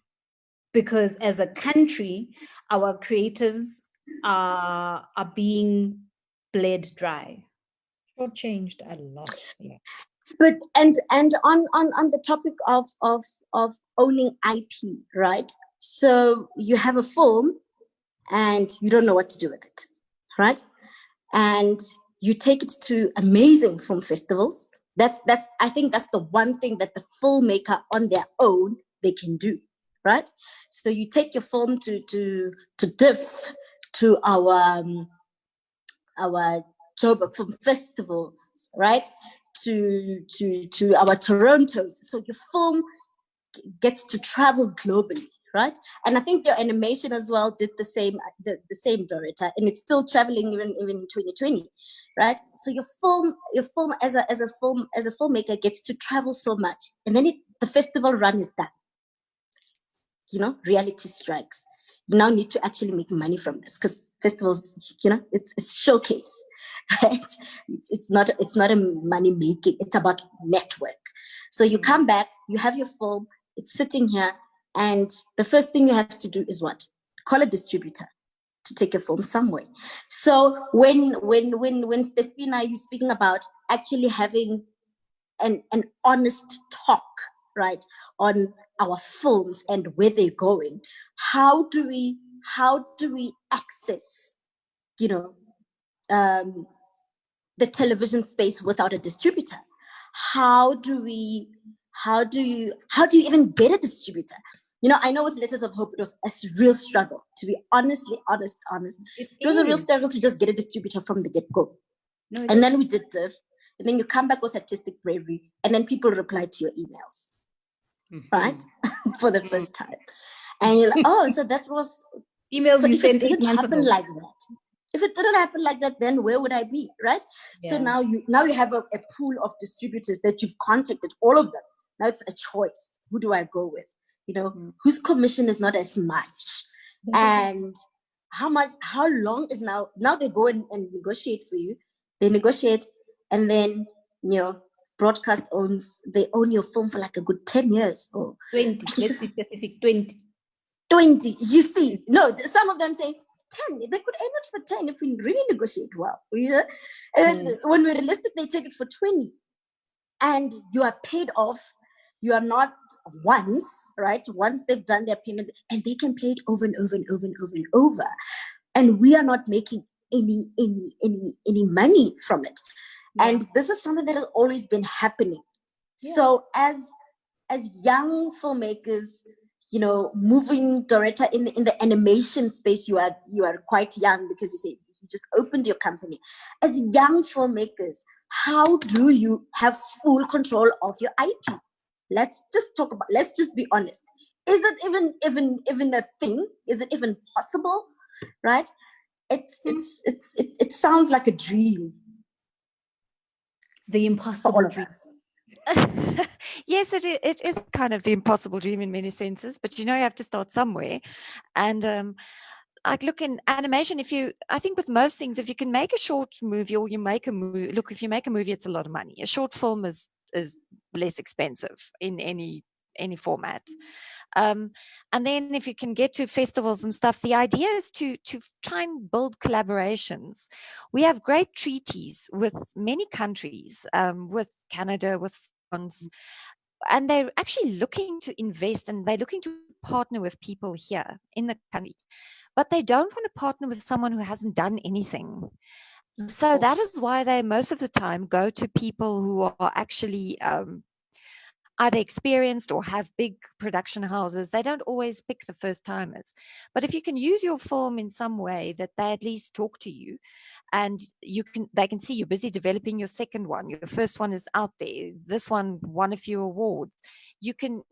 because as a country, our creatives are being bled dry. Changed a lot. Yeah. But and on the topic of owning IP, right? So you have a film and you don't know what to do with it, right? And you take it to amazing film festivals. That's I think that's the one thing that the filmmaker on their own they can do, right? So you take your film to DIFF, to our Joburg Film Festival, right? To our Torontos. So your film gets to travel globally, right? And I think your animation as well did the same, Dorita, and it's still traveling even in 2020, right? So your film as a filmmaker gets to travel so much, and then the festival run is done. You know, reality strikes. You now need to actually make money from this, because festivals, you know, it's showcase, right? It's not a money making. It's about network. So you come back, you have your film, it's sitting here, and the first thing you have to do is what? Call a distributor to take your film somewhere. So when Stefina, you're speaking about actually having an honest talk, right, on our films and where they're going, how do we access, you know, the television space without a distributor? How do you even get a distributor? You know, I know with Letters of Hope, it was a real struggle, to be honest. It was a real struggle to just get a distributor from the get-go. No, and then we did DIFF, and then you come back with Artistic Bravery, and then people reply to your emails, right? For the first time. And you're like, oh, so that was... Emails you sent 8 months ago. If it didn't happen like that, then where would I be, right? Yeah. So now you have a pool of distributors that you've contacted, all of them. Now it's a choice. Who do I go with? You know, whose commission is not as much, and how long is now they go and negotiate for you. They negotiate, and then, you know, broadcast they own your film for like a good 10 years or 20. Let's be specific. 20. You see, no, some of them say 10. They could end it for 10 if we really negotiate well, you know. And when we're realistic, they take it for 20, and you are paid off. You are not once, right? Once they've done their payment, and they can play it over and over and over and over and over, and we are not making any money from it. Yeah. And this is something that has always been happening. Yeah. So as young filmmakers, you know, moving, Doretta, in the animation space, you are quite young, because you say you just opened your company. As young filmmakers, how do you have full control of your IP? Let's just be honest. Is it even a thing? Is it even possible? Right? It sounds like a dream. The impossible dream. Yes, it is kind of the impossible dream in many senses, but you know, you have to start somewhere. And like, look, in animation, I think with most things, if you can make a short movie, or you make a movie, look, if you make a movie, it's a lot of money. A short film is less expensive in any format. And then if you can get to festivals and stuff, the idea is to try and build collaborations. We have great treaties with many countries, with Canada, with France, and they're actually looking to invest, and they're looking to partner with people here in the country, but they don't want to partner with someone who hasn't done anything. So that is why they most of the time go to people who are actually either experienced or have big production houses. They don't always pick the first timers. But if you can use your film in some way that they at least talk to you, and they can see you're busy developing your second one, your first one is out there, this one won a few awards, you can,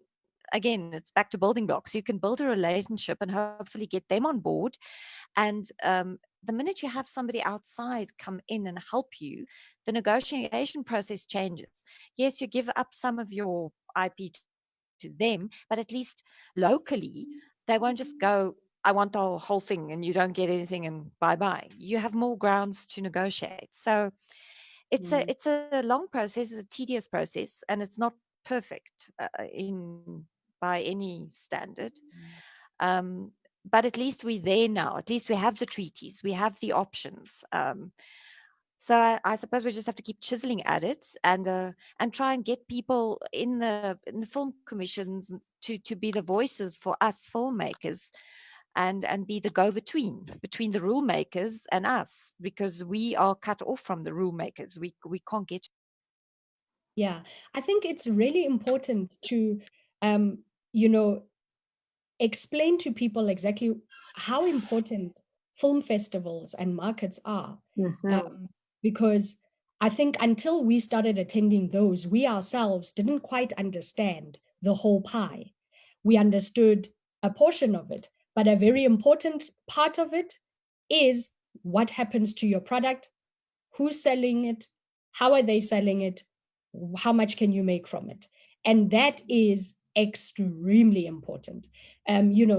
again, it's back to building blocks. You can build a relationship and hopefully get them on board. And the minute you have somebody outside come in and help you, the negotiation process changes. Yes, you give up some of your IP to them, but at least locally, they won't just go, I want the whole thing and you don't get anything and bye-bye. You have more grounds to negotiate. So it's a long process, it's a tedious process, and it's not perfect in by any standard. But at least we're there now. At least we have the treaties, we have the options. So I suppose we just have to keep chiseling at it and try and get people in the film commissions to be the voices for us filmmakers, and be the go-between between the rule makers and us, because we are cut off from the rule makers. We can't get. Yeah, I think it's really important to, you know, explain to people exactly how important film festivals and markets are. Because I think until we started attending those, we ourselves didn't quite understand the whole pie. We understood a portion of it, but a very important part of it is what happens to your product, who's selling it, how are they selling it, how much can you make from it? And that is extremely important.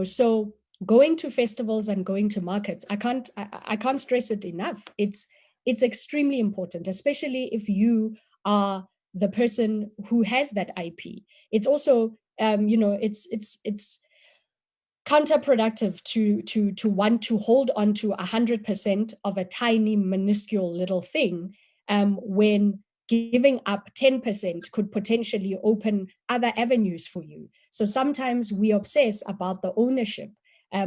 So going to festivals and going to markets, I can't stress it enough. It's extremely important, especially if you are the person who has that IP. It's also it's counterproductive to want to hold on to 100% of a tiny minuscule little thing, when giving up 10% could potentially open other avenues for you. So sometimes we obsess about the ownership,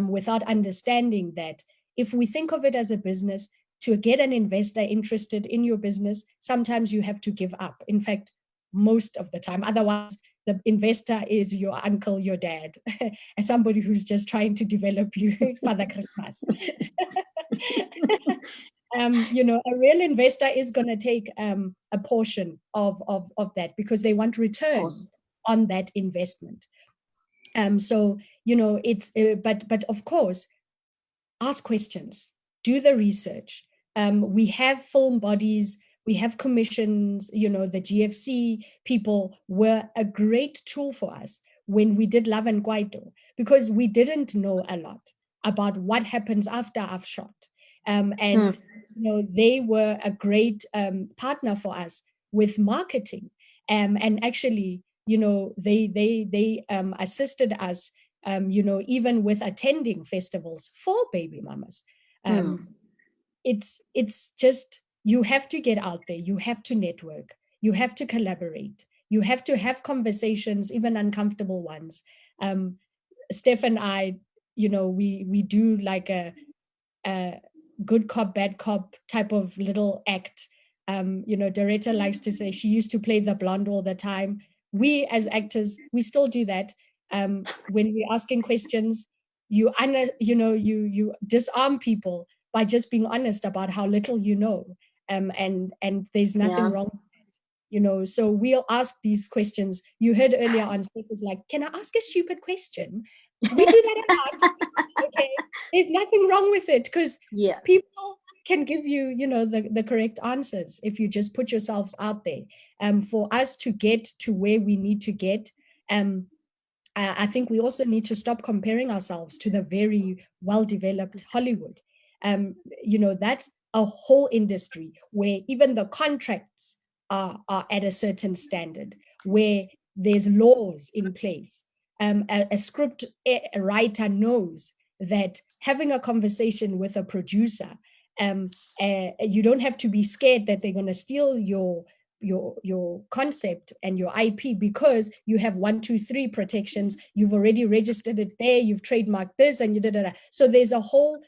without understanding that if we think of it as a business, to get an investor interested in your business, sometimes you have to give up. In fact, most of the time. Otherwise, the investor is your uncle, your dad, as somebody who's just trying to develop you, Father Christmas. A real investor is going to take a portion of that, because they want returns on that investment. But of course, ask questions, do the research. We have film bodies, we have commissions, the GFC people were a great tool for us when we did Love and Kwaito, because we didn't know a lot about what happens after I've shot. They were a great partner for us with marketing. And actually, they assisted us, even with attending festivals for baby mamas. It's just, you have to get out there, you have to network, you have to collaborate, you have to have conversations, even uncomfortable ones. Steph and I, we do like a good cop, bad cop type of little act. Doretta likes to say she used to play the blonde all the time. We as actors, we still do that. When we're asking questions, you disarm people by just being honest about how little you know, and there's nothing wrong with that. So we'll ask these questions. You heard earlier on, Steph was like, can I ask a stupid question? We do that a lot. Okay, there's nothing wrong with it, because people can give you, the correct answers if you just put yourselves out there. For us to get to where we need to get, I think we also need to stop comparing ourselves to the very well-developed Hollywood. That's a whole industry where even the contracts are at a certain standard, where there's laws in place. A script writer knows that having a conversation with a producer, you don't have to be scared that they're going to steal your concept and your IP, because you have 1, 2, 3 protections. You've already registered it there. You've trademarked this, and you did it. So there's a whole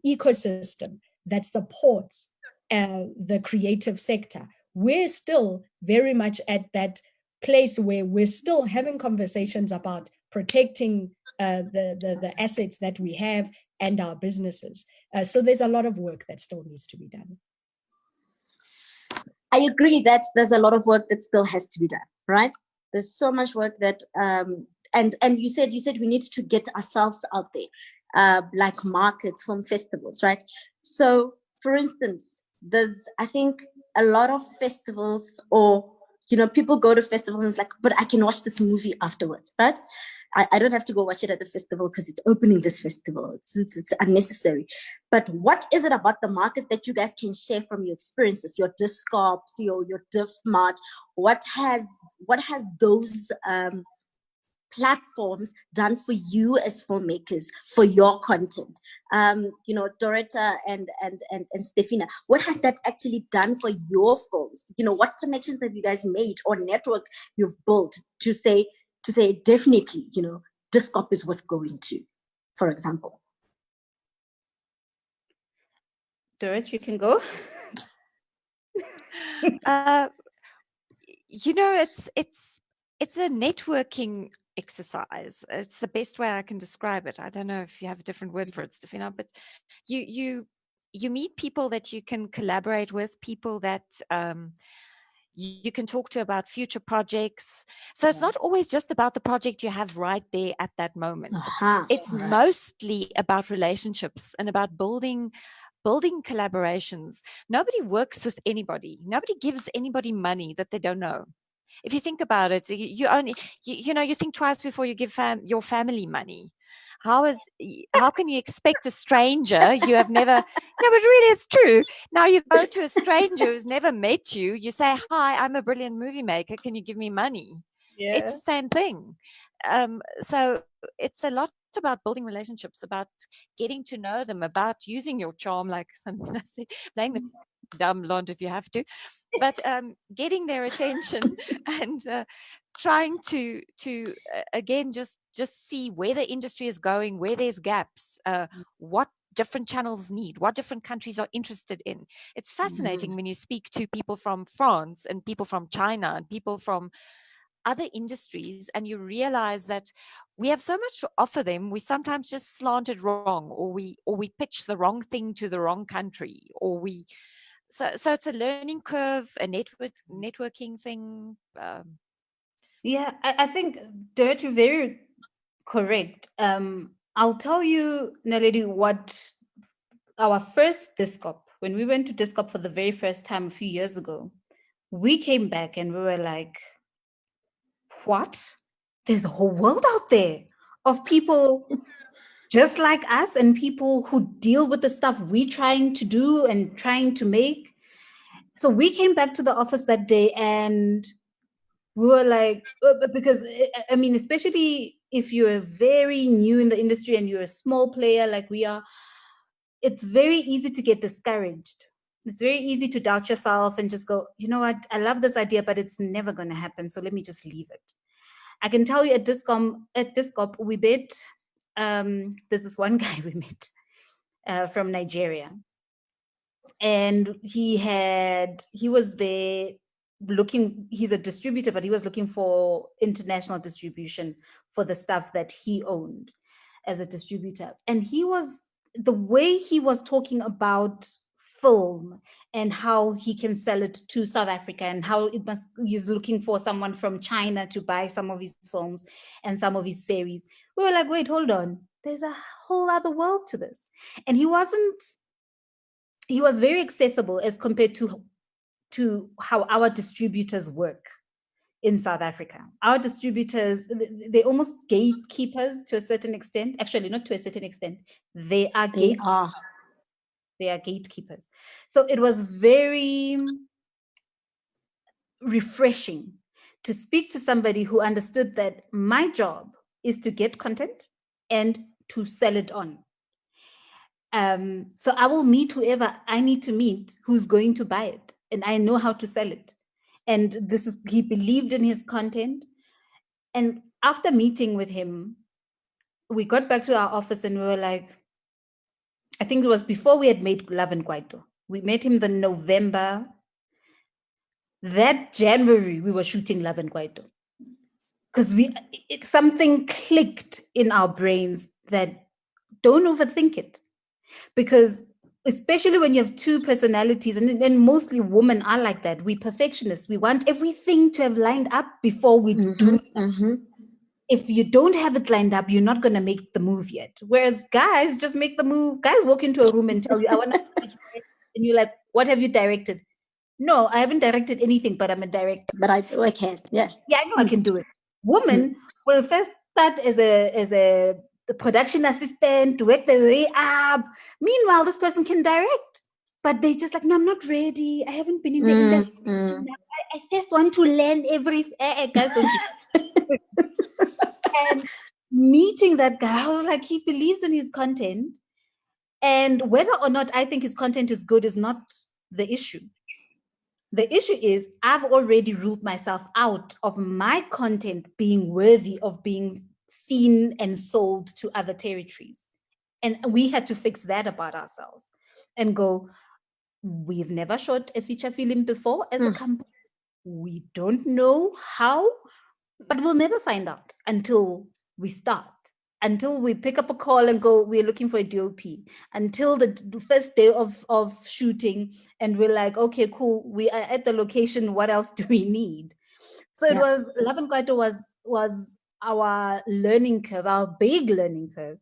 ecosystem that supports the creative sector. We're still very much at that place where we're still having conversations about protecting the assets that we have and our businesses. So there's a lot of work that still needs to be done. I agree that there's a lot of work that still has to be done, right? There's so much work that, and you said we need to get ourselves out there, like markets, film festivals, right? So, for instance, there's, I think, a lot of festivals, or people go to festivals and it's like, but I can watch this movie afterwards, right? I don't have to go watch it at the festival because it's opening this festival. It's unnecessary. But what is it about the markets that you guys can share from your experiences, your Discops, your Diff Mart? What has those platforms done for you as filmmakers for your content? Doretta and Stefina, what has that actually done for your films? What connections have you guys made or network you've built to say definitely, Discop is worth going to, for example? Doretta, you can go. It's a networking exercise. It's the best way I can describe it. I don't know if you have a different word for it, Stefina, but you meet people that you can collaborate with, people that you can talk to about future projects. So it's not always just about the project you have right there at that moment. It's mostly about relationships and about building collaborations. Nobody works with anybody. Nobody gives anybody money that they don't know. If you think about it, you think twice before you give your family money. How can you expect a stranger you have never? No, but really, it's true. Now you go to a stranger who's never met you. You say, "Hi, I'm a brilliant movie maker. Can you give me money?" Yeah. It's the same thing. So it's a lot about building relationships, about getting to know them, about using your charm, like Sandra said, playing the dumb blonde if you have to, but getting their attention and trying to again just see where the industry is going, where there's gaps, what different channels need, what different countries are interested in. It's fascinating when you speak to people from France and people from China and people from other industries, and you realize that we have so much to offer them. We sometimes just slant it wrong, or we pitch the wrong thing to the wrong country, or so it's a learning curve, a networking thing. Yeah, I think Dirt, you're very correct. I'll tell you, Naledi, what our first Discop, when we went to Discop for the very first time a few years ago, we came back and we were like, what? There's a whole world out there of people just like us and people who deal with the stuff we're trying to do and trying to make. So we came back to the office that day and we were like, because I mean, especially if you're very new in the industry and you're a small player like we are, it's very easy to get discouraged. It's very easy to doubt yourself and just go, you know what, I love this idea, but it's never going to happen. So let me just leave it. I can tell you at Discop, we met, there's this one guy we met from Nigeria. And he was there he's a distributor, but he was looking for international distribution for the stuff that he owned as a distributor. And the way he was talking about film and how he can sell it to South Africa and how he's looking for someone from China to buy some of his films and some of his series. We were like, wait, hold on. There's a whole other world to this. And he was very accessible as compared to how our distributors work in South Africa. Our distributors, they're almost gatekeepers to a certain extent. Actually, not to a certain extent. They are gatekeepers. So it was very refreshing to speak to somebody who understood that my job is to get content and to sell it on. So I will meet whoever I need to meet who's going to buy it, and I know how to sell it. And he believed in his content. And after meeting with him, we got back to our office and we were like, I think it was before we had made Love and Kwaito. We met him the November. That January, we were shooting Love and Kwaito. Because something clicked in our brains that don't overthink it. Because especially when you have two personalities, and mostly women are like that. We perfectionists. We want everything to have lined up before we do. If you don't have it lined up, you're not going to make the move yet. Whereas guys just make the move. Guys walk into a room and tell you, I want to, and you're like, what have you directed? No, I haven't directed anything, but I'm a director. But I can, yeah. Yeah, I know I can do it. Women will first start as a production assistant, work their way up. Meanwhile, this person can direct. But they just like, no, I'm not ready. I haven't been in the industry. I first want to learn everything. Guys don't do And meeting that guy, I was like, he believes in his content. And whether or not I think his content is good is not the issue. The issue is I've already ruled myself out of my content being worthy of being seen and sold to other territories. And we had to fix that about ourselves and go, we've never shot a feature film before as a company. We don't know how, but we'll never find out until we start. Until we pick up a call and go, we're looking for a DOP. Until the first day of shooting, and we're like, okay, cool, we are at the location. What else do we need? So it was, Love and Kwaito was our learning curve, our big learning curve.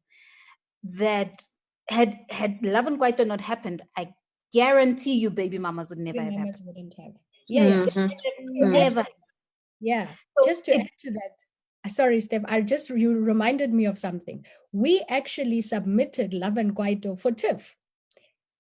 That had Love and Kwaito not happened, I guarantee you, baby mamas would never have happened. Wouldn't have. Yeah. Yeah. So just to add to that. Sorry, Steph, you reminded me of something. We actually submitted Love and Kwaito for TIFF.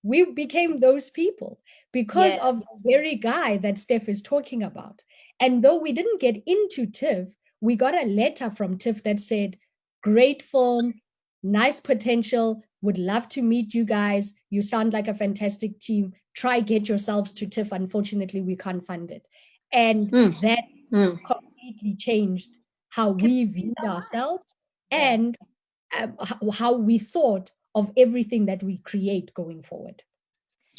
We became those people because of the very guy that Steph is talking about. And though we didn't get into TIFF, we got a letter from TIFF that said, great film, nice potential, would love to meet you guys. You sound like a fantastic team. Try get yourselves to TIFF. Unfortunately, we can't fund it. And that completely changed how we viewed ourselves and how we thought of everything that we create going forward.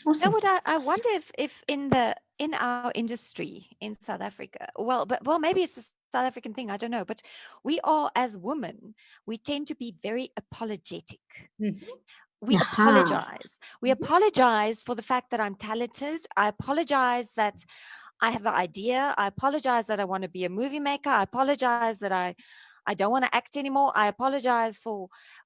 Awesome. Now, I wonder if in our industry in South Africa, well, maybe it's a South African thing, I don't know, but we are, as women, we tend to be very apologetic. We apologize. We apologize for the fact that I'm talented. I apologize that I have an idea. I apologize that I want to be a movie maker. I apologize that I don't want to act anymore.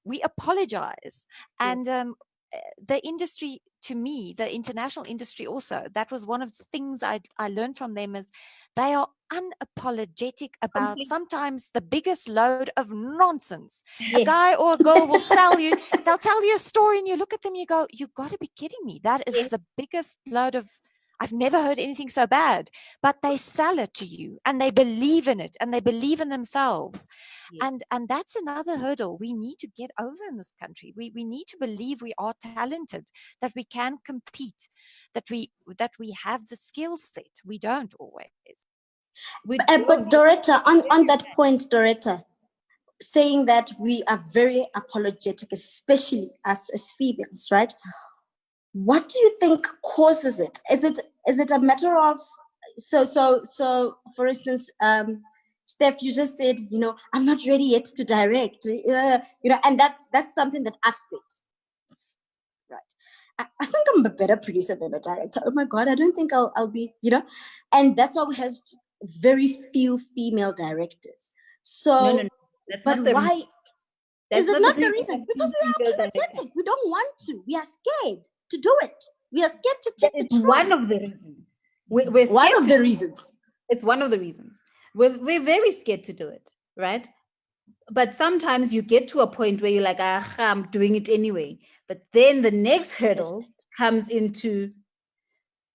We apologize. And the industry, to me, the international industry also, that was one of the things I learned from them, is they are unapologetic about sometimes the biggest load of nonsense. A guy or a girl will they'll tell you a story and you look at them and you go, you got to be kidding me. That is the biggest load of, I've never heard anything so bad, but they sell it to you and they believe in it and they believe in themselves. And that's another hurdle we need to get over in this country. We need to believe we are talented, that we can compete, that we have the skill set. We don't always. But Doretta, on that point, Doretta, saying that we are very apologetic, especially us as females, right? What do you think causes it? Is it a matter of so for instance, Steph, you just said, I'm not ready yet to direct, and that's something that I've said. Right. I think I'm a better producer than a director. Oh my God, I don't think I'll be, and that's why we have very few female directors. So, no. But why? Is it not the reason? Because we are apologetic. We don't want to. We are scared to do it. We are scared to take the try. One of the reasons. We're one of the reasons. It's one of the reasons. We're very scared to do it, right? But sometimes you get to a point where you're like, I'm doing it anyway. But then the next hurdle comes into,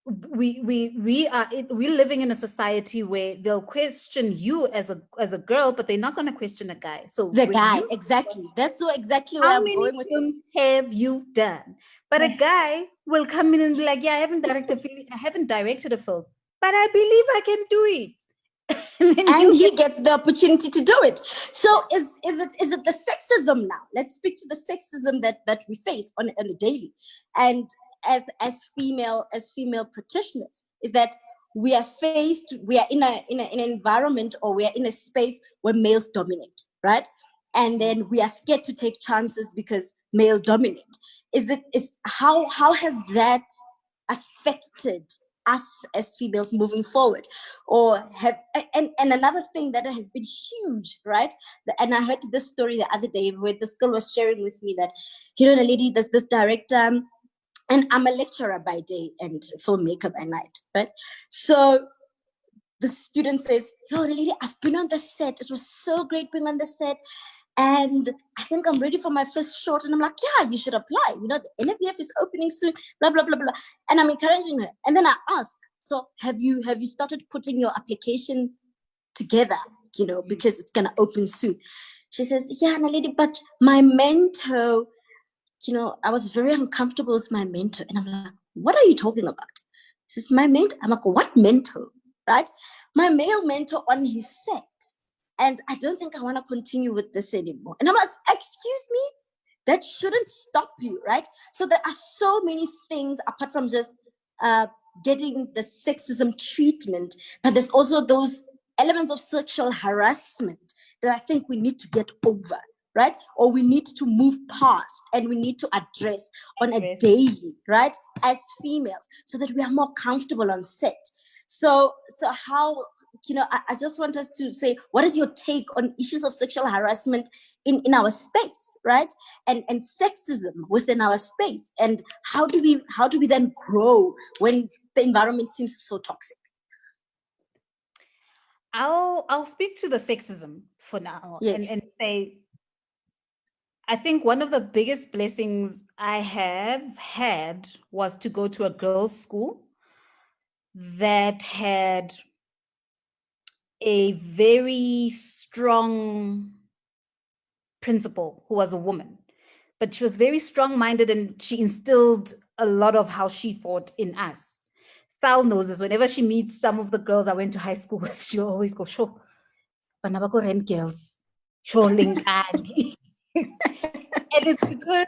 we're living in a society where they'll question you as a girl, but they're not going to question a guy. So the guy, exactly. That's so exactly where I'm going with. How many films have you done? But a guy will come in and be like, yeah, I haven't directed a film, but I believe I can do it. and he gets the opportunity to do it. So is it the sexism now? Let's speak to the sexism that we face on a daily, and as female practitioners, is that we are in an environment, or we are in a space where males dominate, right? And then we are scared to take chances because male dominate. How has that affected us as females moving forward? Or and another thing that has been huge, right? And I heard this story the other day where this girl was sharing with me that, a lady, there's this director, and I'm a lecturer by day and filmmaker by night, right? So the student says, lady, I've been on the set. It was so great being on the set. And I think I'm ready for my first short. And I'm like, yeah, you should apply. The NFBF is opening soon, blah, blah, blah, blah. And I'm encouraging her. And then I ask, so have you started putting your application together, because it's going to open soon? She says, yeah, lady, but my mentor, I was very uncomfortable with my mentor. And I'm like, what are you talking about? She says, my mentor. I'm like, what mentor? Right? My male mentor on his set. And I don't think I want to continue with this anymore. And I'm like, excuse me? That shouldn't stop you, right? So there are so many things apart from just getting the sexism treatment, but there's also those elements of sexual harassment that I think we need to get over, right? Or we need to move past, and we need to address on a daily, right? As females, so that we are more comfortable on set. So how, I just want us to say, what is your take on issues of sexual harassment in our space, right? And sexism within our space, and how do we then grow when the environment seems so toxic? I'll speak to the sexism for now. Yes. And say, I think one of the biggest blessings I have had was to go to a girls' school that had a very strong principal who was a woman, but she was very strong-minded, and she instilled a lot of how she thought in us. Sal knows this. Whenever she meets some of the girls I went to high school with, she'll always go, "Sure, banabako ren girls, sure lingani." And it's because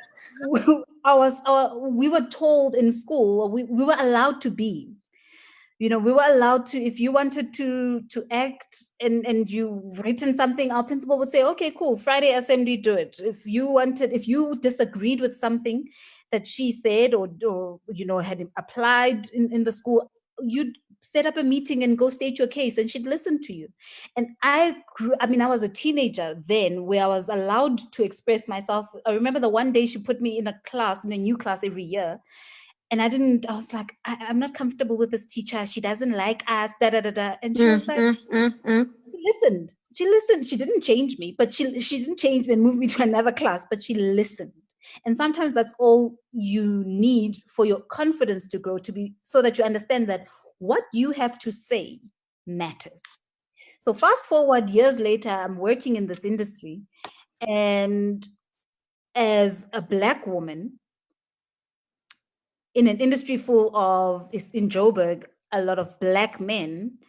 we were told in school, we were allowed to be. We were allowed to, if you wanted to act and you've written something, our principal would say, okay, cool, Friday assembly, do it. If you disagreed with something that she said or had applied in the school, you'd set up a meeting and go state your case, and she'd listen to you. And I was a teenager then, where I was allowed to express myself. I remember the one day she put me in a new class every year. And I was like, I'm not comfortable with this teacher. She doesn't like us, da, da, da, da. And she was like, She listened. She didn't change me, but she didn't change me and move me to another class, but she listened. And sometimes that's all you need for your confidence to grow, so that you understand that what you have to say matters. So fast forward years later, I'm working in this industry, and as a Black woman, in an industry full of, in Joburg, a lot of Black men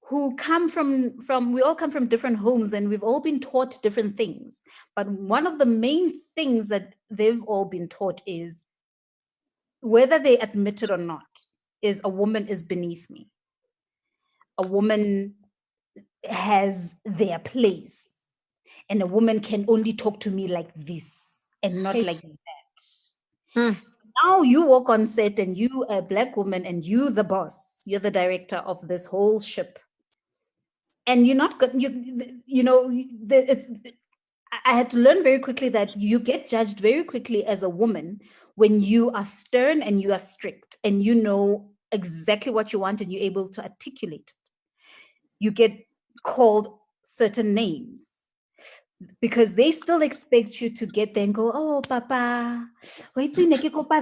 who we all come from different homes, and we've all been taught different things. But one of the main things that they've all been taught is, whether they admit it or not, is a woman is beneath me. A woman has their place, and a woman can only talk to me like this and not like that. So now you walk on set, and you a Black woman, and you the boss, you're the director of this whole ship, and you're not good. I had to learn very quickly that you get judged very quickly as a woman when you are stern and you are strict, and you know exactly what you want, and you're able to articulate it. You get called certain names, because they still expect you to get there and go, oh, Papa, wait till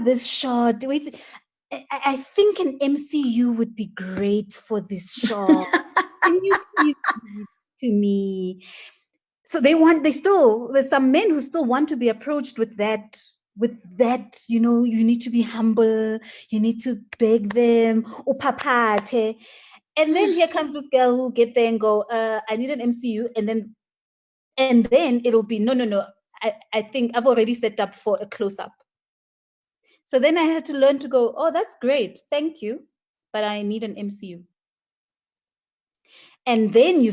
this shot. Wait, I think an MCU would be great for this shot. Can you please give it to me? So there's some men who still want to be approached with that, you need to be humble, you need to beg them, oh, Papa. And then here comes this girl who'll get there and go, I need an MCU. And then it'll be, no. I think I've already set up for a close-up. So then I had to learn to go, oh, that's great. Thank you. But I need an MCU. And then you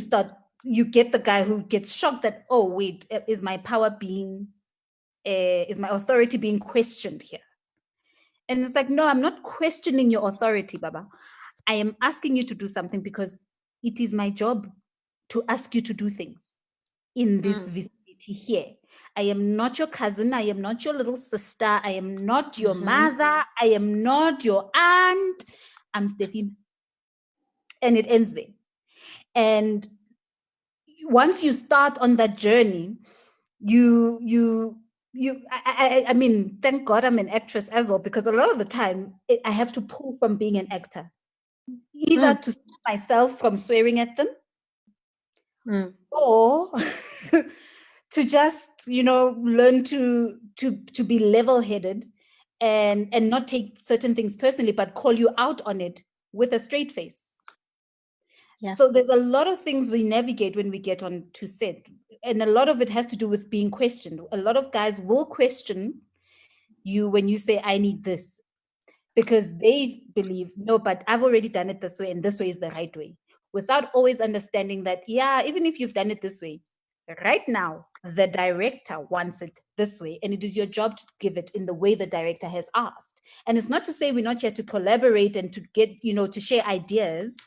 get the guy who gets shocked that, oh, wait, is my authority being questioned here? And it's like, no, I'm not questioning your authority, Baba. I am asking you to do something because it is my job to ask you to do things in this vicinity here. I am not your cousin. I am not your little sister. I am not your mother. I am not your aunt. I'm Steffi. And it ends there. And once you start on that journey, I mean, thank God I'm an actress as well, because a lot of the time I have to pull from being an actor, either to stop myself from swearing at them, or to just, learn to be level-headed and not take certain things personally, but call you out on it with a straight face. Yeah. So there's a lot of things we navigate when we get on to set, and a lot of it has to do with being questioned. A lot of guys will question you when you say, I need this, because they believe, no, but I've already done it this way, and this way is the right way, without always understanding that, yeah, even if you've done it this way, right now, the director wants it this way, and it is your job to give it in the way the director has asked. And it's not to say we're not here to collaborate and to get, to share ideas,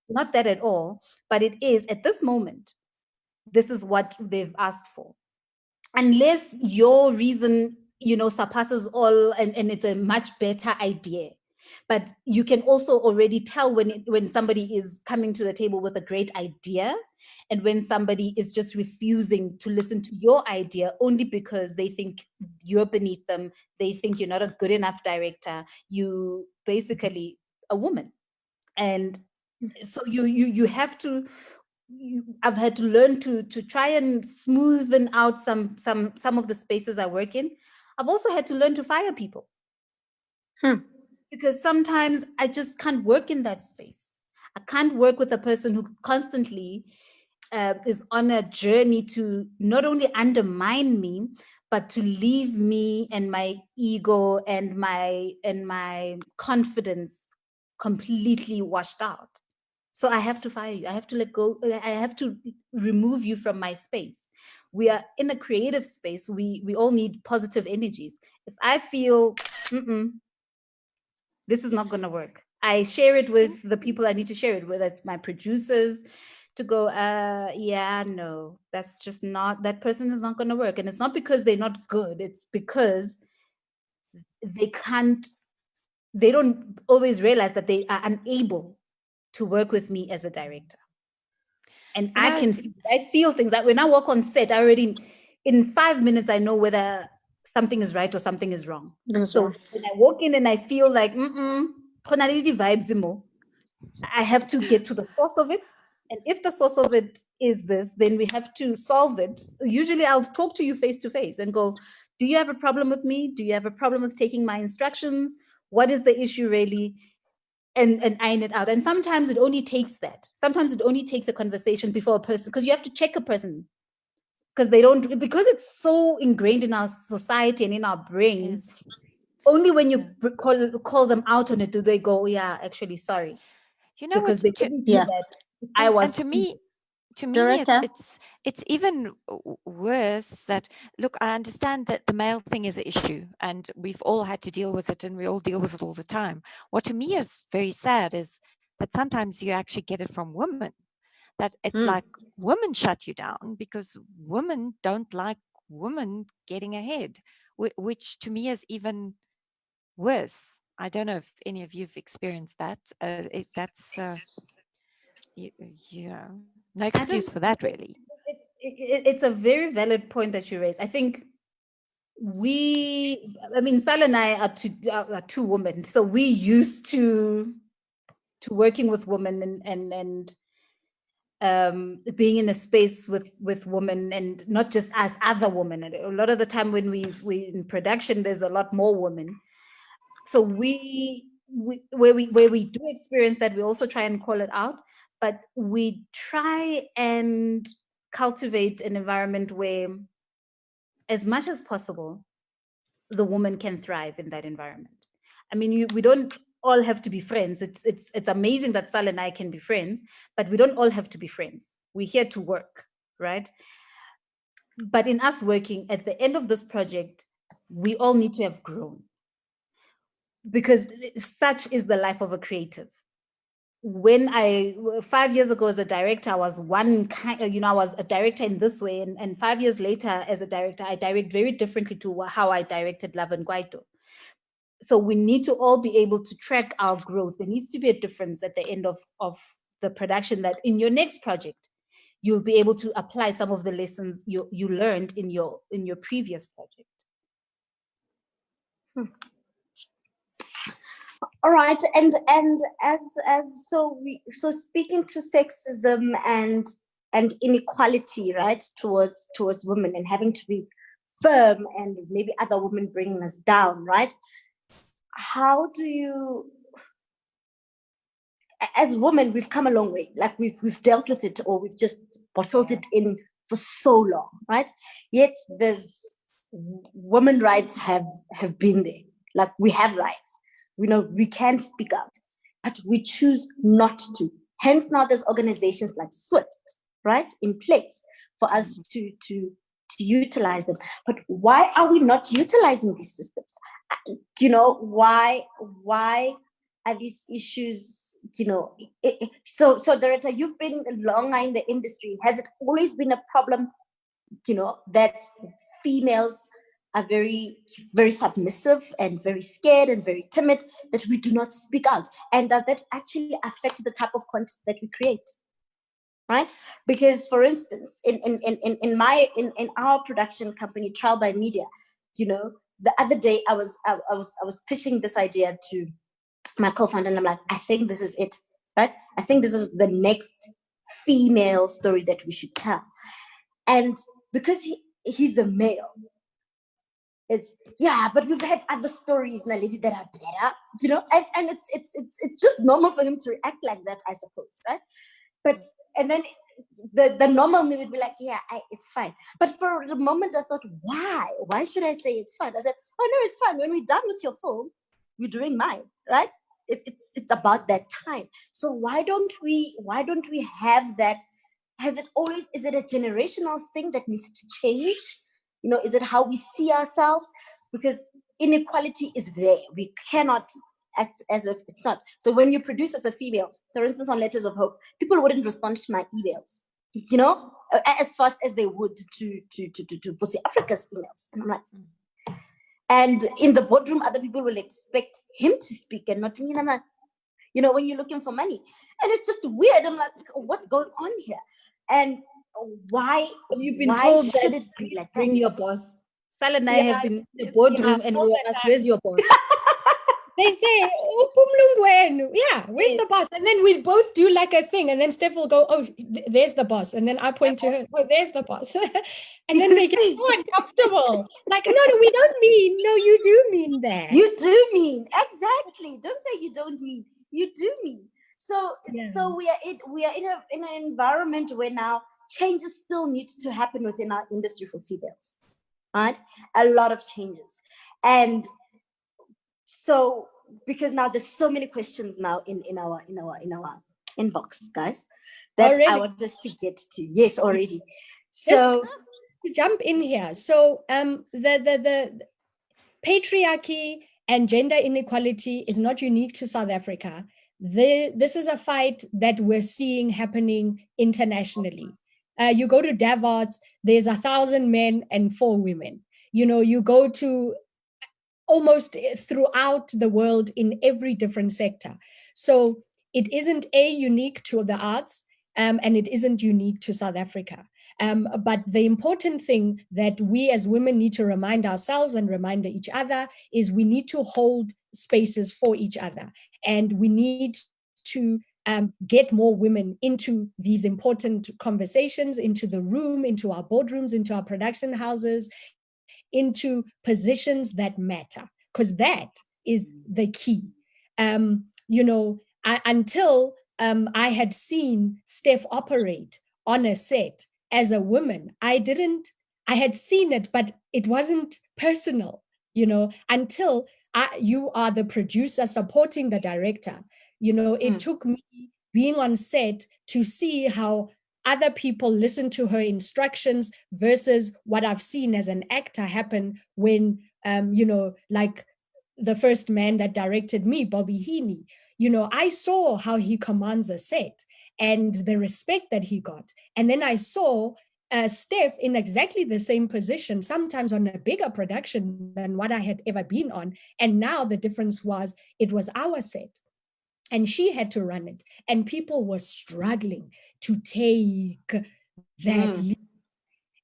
not that at all, but it is at this moment, this is what they've asked for. Unless your reason, surpasses all and it's a much better idea. But you can also already tell when somebody is coming to the table with a great idea, and when somebody is just refusing to listen to your idea only because they think you're beneath them, they think you're not a good enough director, you basically a woman. And so you have to, I've had to learn to try and smoothen out some of the spaces I work in. I've also had to learn to fire people. Because sometimes I just can't work in that space. I can't work with a person who constantly is on a journey to not only undermine me, but to leave me and my ego and my confidence completely washed out. So I have to fire you. I have to let go. I have to remove you from my space. We are in a creative space. We all need positive energies. If I feel, this is not going to work, I share it with the people I need to share it with. That's my producers, to go, yeah, no, that's just not, that person is not going to work. And it's not because they're not good. It's because they don't always realize that they are unable to work with me as a director. And I feel things that when I walk on set, I already, in 5 minutes, I know whether something is right or something is wrong. So when I walk in and I feel like, vibes, I have to get to the source of it. And if the source of it is this, then we have to solve it. Usually I'll talk to you face to face and go, do you have a problem with me? Do you have a problem with taking my instructions? What is the issue really? And iron it out. And sometimes it only takes that. Sometimes it only takes a conversation before a person, because you have to check a person, because it's so ingrained in our society and in our brains. Only when you call them out on it do they go, yeah, actually, sorry. Because they couldn't do that. I was. And to me, it's even worse that, look, I understand that the male thing is an issue and we've all had to deal with it and we all deal with it all the time. What to me is very sad is that sometimes you actually get it from women, that it's like women shut you down because women don't like women getting ahead, which to me is even worse. I don't know if any of you've experienced that. No excuse for that, really. It's a very valid point that you raise. I think Sal and I are two women, so we used to working with women and being in a space with women, and not just as other women. A lot of the time when we in production, there's a lot more women. So where we do experience that, we also try and call it out. but we try and cultivate an environment where, as much as possible, the woman can thrive in that environment. I mean, we don't all have to be friends. It's amazing that Sal and I can be friends, but we don't all have to be friends. We're here to work, right? But in us working, at the end of this project, we all need to have grown, because such is the life of a creative. When 5 years ago as a director, I was one kind, I was a director in this way, and 5 years later as a director, I direct very differently to how I directed Love and Kwaito. So we need to all be able to track our growth. There needs to be a difference at the end of the production, that in your next project, you'll be able to apply some of the lessons you learned in your previous project. All right, and so speaking to sexism and inequality, right, towards women, and having to be firm, and maybe other women bringing us down, right? How do you, as women, we've come a long way. Like we've dealt with it, or we've just bottled it in for so long, right? Yet there's women rights have been there. Like we have rights. We know we can speak out, but we choose not to. Hence now there's organizations like SWIFT, right, in place for us to utilize them. But why are we not utilizing these systems? Why are these issues, so Doretta, you've been longer in the industry. Has it always been a problem, that females are very, very submissive and very scared and very timid, that we do not speak out? And does that actually affect the type of content that we create? Right? Because, for instance, in our production company, Trial by Media, the other day I was pitching this idea to my co-founder, and I'm like, I think this is it, right? I think this is the next female story that we should tell. And because he's the male, it's, yeah, but we've had other stories, Naledi, that are better, and it's just normal for him to react like that, I suppose, right? But, and then the normal me would be like, yeah, it's fine. But for the moment I thought, why should I say it's fine? I said, oh no, it's fine. When we're done with your film, you're doing mine, right? It's about that time. So why don't we have that? Is it a generational thing that needs to change? Is it how we see ourselves? Because inequality is there. We cannot act as if it's not. So when you produce as a female, for instance, on Letters of Hope, people wouldn't respond to my emails, as fast as they would to Vusi Africa's emails. And I'm like, and in the boardroom, other people will expect him to speak and not me. And I'm like, when you're looking for money. And it's just weird. I'm like, what's going on here? And why? You've been why told should that it be like that? bring your boss. Sal and I have been in the boardroom and we were asked, where's your boss? They say, oh, yeah, where's the boss? And then we both do like a thing. And then Steph will go, oh, there's the boss. And then I point to her, oh, there's the boss. And then they get so uncomfortable. Like, no, we don't mean. No, you do mean that. You do mean. Exactly. Don't say you don't mean. You do mean. So we are in an environment where now changes still need to happen within our industry for females. Right? A lot of changes. And so, because now there's so many questions now in our inbox, guys, that already? I want us to get to. Yes, already. So just to jump in here. So the patriarchy and gender inequality is not unique to South Africa. This is a fight that we're seeing happening internationally. You go to Davos, there's 1,000 men and 4 women. You go to almost throughout the world in every different sector. So it isn't unique to the arts, and it isn't unique to South Africa. But the important thing that we as women need to remind ourselves and remind each other is we need to hold spaces for each other. And we need to get more women into these important conversations, into the room, into our boardrooms, into our production houses, into positions that matter, because that is the key. Until I had seen Steph operate on a set as a woman. I had seen it, but it wasn't personal, until you are the producer supporting the director. It took me being on set to see how other people listen to her instructions versus what I've seen as an actor happen when, like the first man that directed me, Bobby Heaney, I saw how he commands a set and the respect that he got. And then I saw Steph in exactly the same position, sometimes on a bigger production than what I had ever been on. And now the difference was it was our set. And she had to run it. And people were struggling to take that leap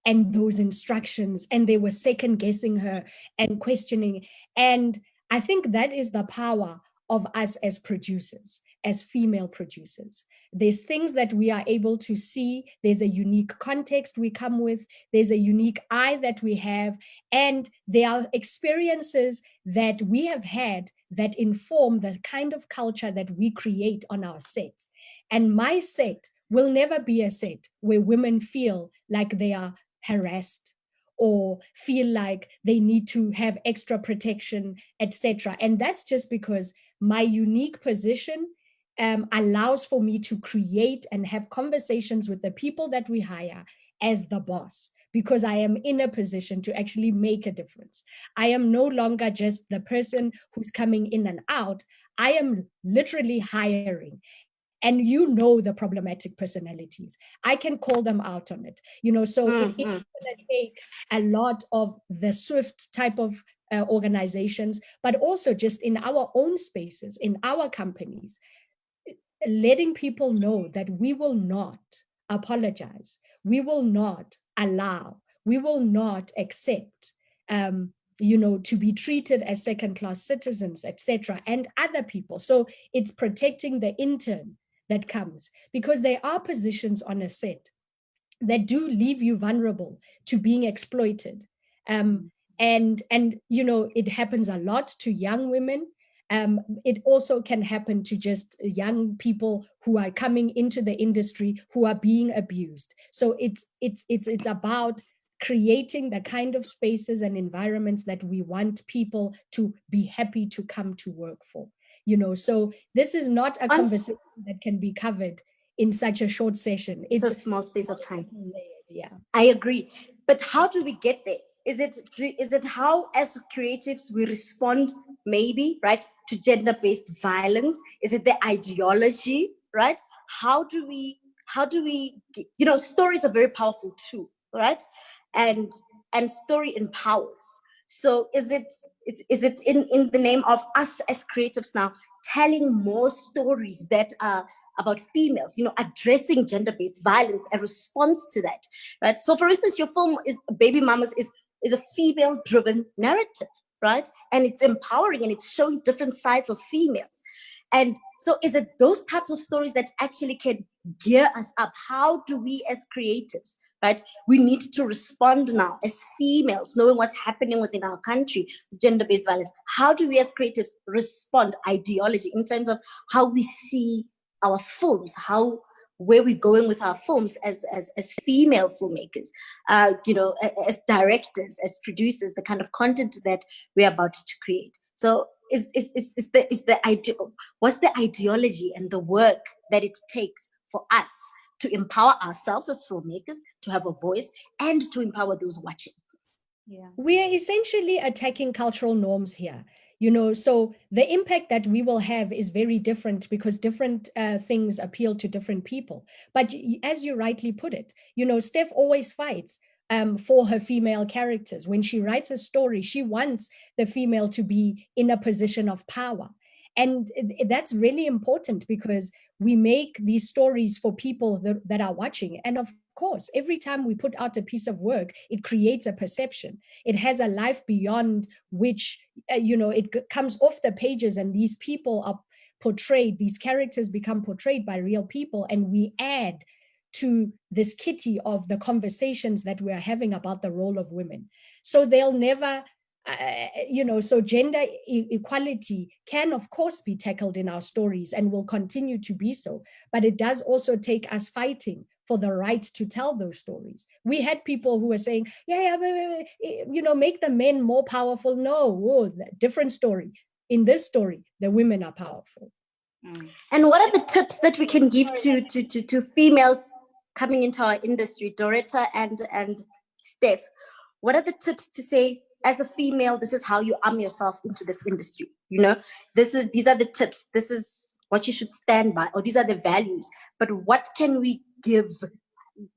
and those instructions, and they were second guessing her and questioning. And I think that is the power of us as producers, as female producers. There's things that we are able to see. There's a unique context we come with. There's a unique eye that we have. And there are experiences that we have had that inform the kind of culture that we create on our sets. And my set will never be a set where women feel like they are harassed or feel like they need to have extra protection, etc. And that's just because my unique position allows for me to create and have conversations with the people that we hire as the boss, because I am in a position to actually make a difference. I am no longer just the person who's coming in and out. I am literally hiring. And the problematic personalities. I can call them out on it. So it is going to take a lot of the swift type of organizations, but also just in our own spaces, in our companies, letting people know that we will not apologize. We will not allow, we will not accept to be treated as second-class citizens, etc., and other people. So it's protecting the intern that comes, because there are positions on a set that do leave you vulnerable to being exploited. And it happens a lot to young women. It also can happen to just young people who are coming into the industry who are being abused. So it's about creating the kind of spaces and environments that we want people to be happy to come to work for. So this is not a conversation that can be covered in such a short session. It's a small space of time. Layered, yeah, I agree. But how do we get there? Is it how, as creatives, we respond, maybe, right, to gender-based violence? Is it the ideology, right? How do we, stories are very powerful too, right? And story empowers. So is it in the name of us as creatives now telling more stories that are about females, addressing gender-based violence, a response to that, right? So for instance, your film is Baby Mamas is a female-driven narrative, right? And it's empowering and it's showing different sides of females. And so is it those types of stories that actually can gear us up? How do we as creatives, right? We need to respond now as females, knowing what's happening within our country, gender-based violence. How do we as creatives respond ideology in terms of how we see our films, where we're going with our films as female filmmakers, as directors, as producers, the kind of content that we're about to create. So what's the ideology and the work that it takes for us to empower ourselves as filmmakers, to have a voice, and to empower those watching? Yeah. We are essentially attacking cultural norms here. So the impact that we will have is very different because different things appeal to different people. But as you rightly put it, Steph always fights for her female characters. When she writes a story, she wants the female to be in a position of power. And that's really important because we make these stories for people that are watching. And of course, every time we put out a piece of work, it creates a perception. It has a life beyond which, it comes off the pages and these people are portrayed, these characters become portrayed by real people, and we add to this kitty of the conversations that we're having about the role of women. So they'll never So gender equality can, of course, be tackled in our stories and will continue to be so. But it does also take us fighting for the right to tell those stories. We had people who were saying, make the men more powerful. No, different story. In this story, the women are powerful. And what are the tips that we can give to females coming into our industry, Doretta and Steph? What are the tips to say, as a female, this is how you arm yourself into this industry? These are the tips. This is what you should stand by, or these are the values. But what can we give?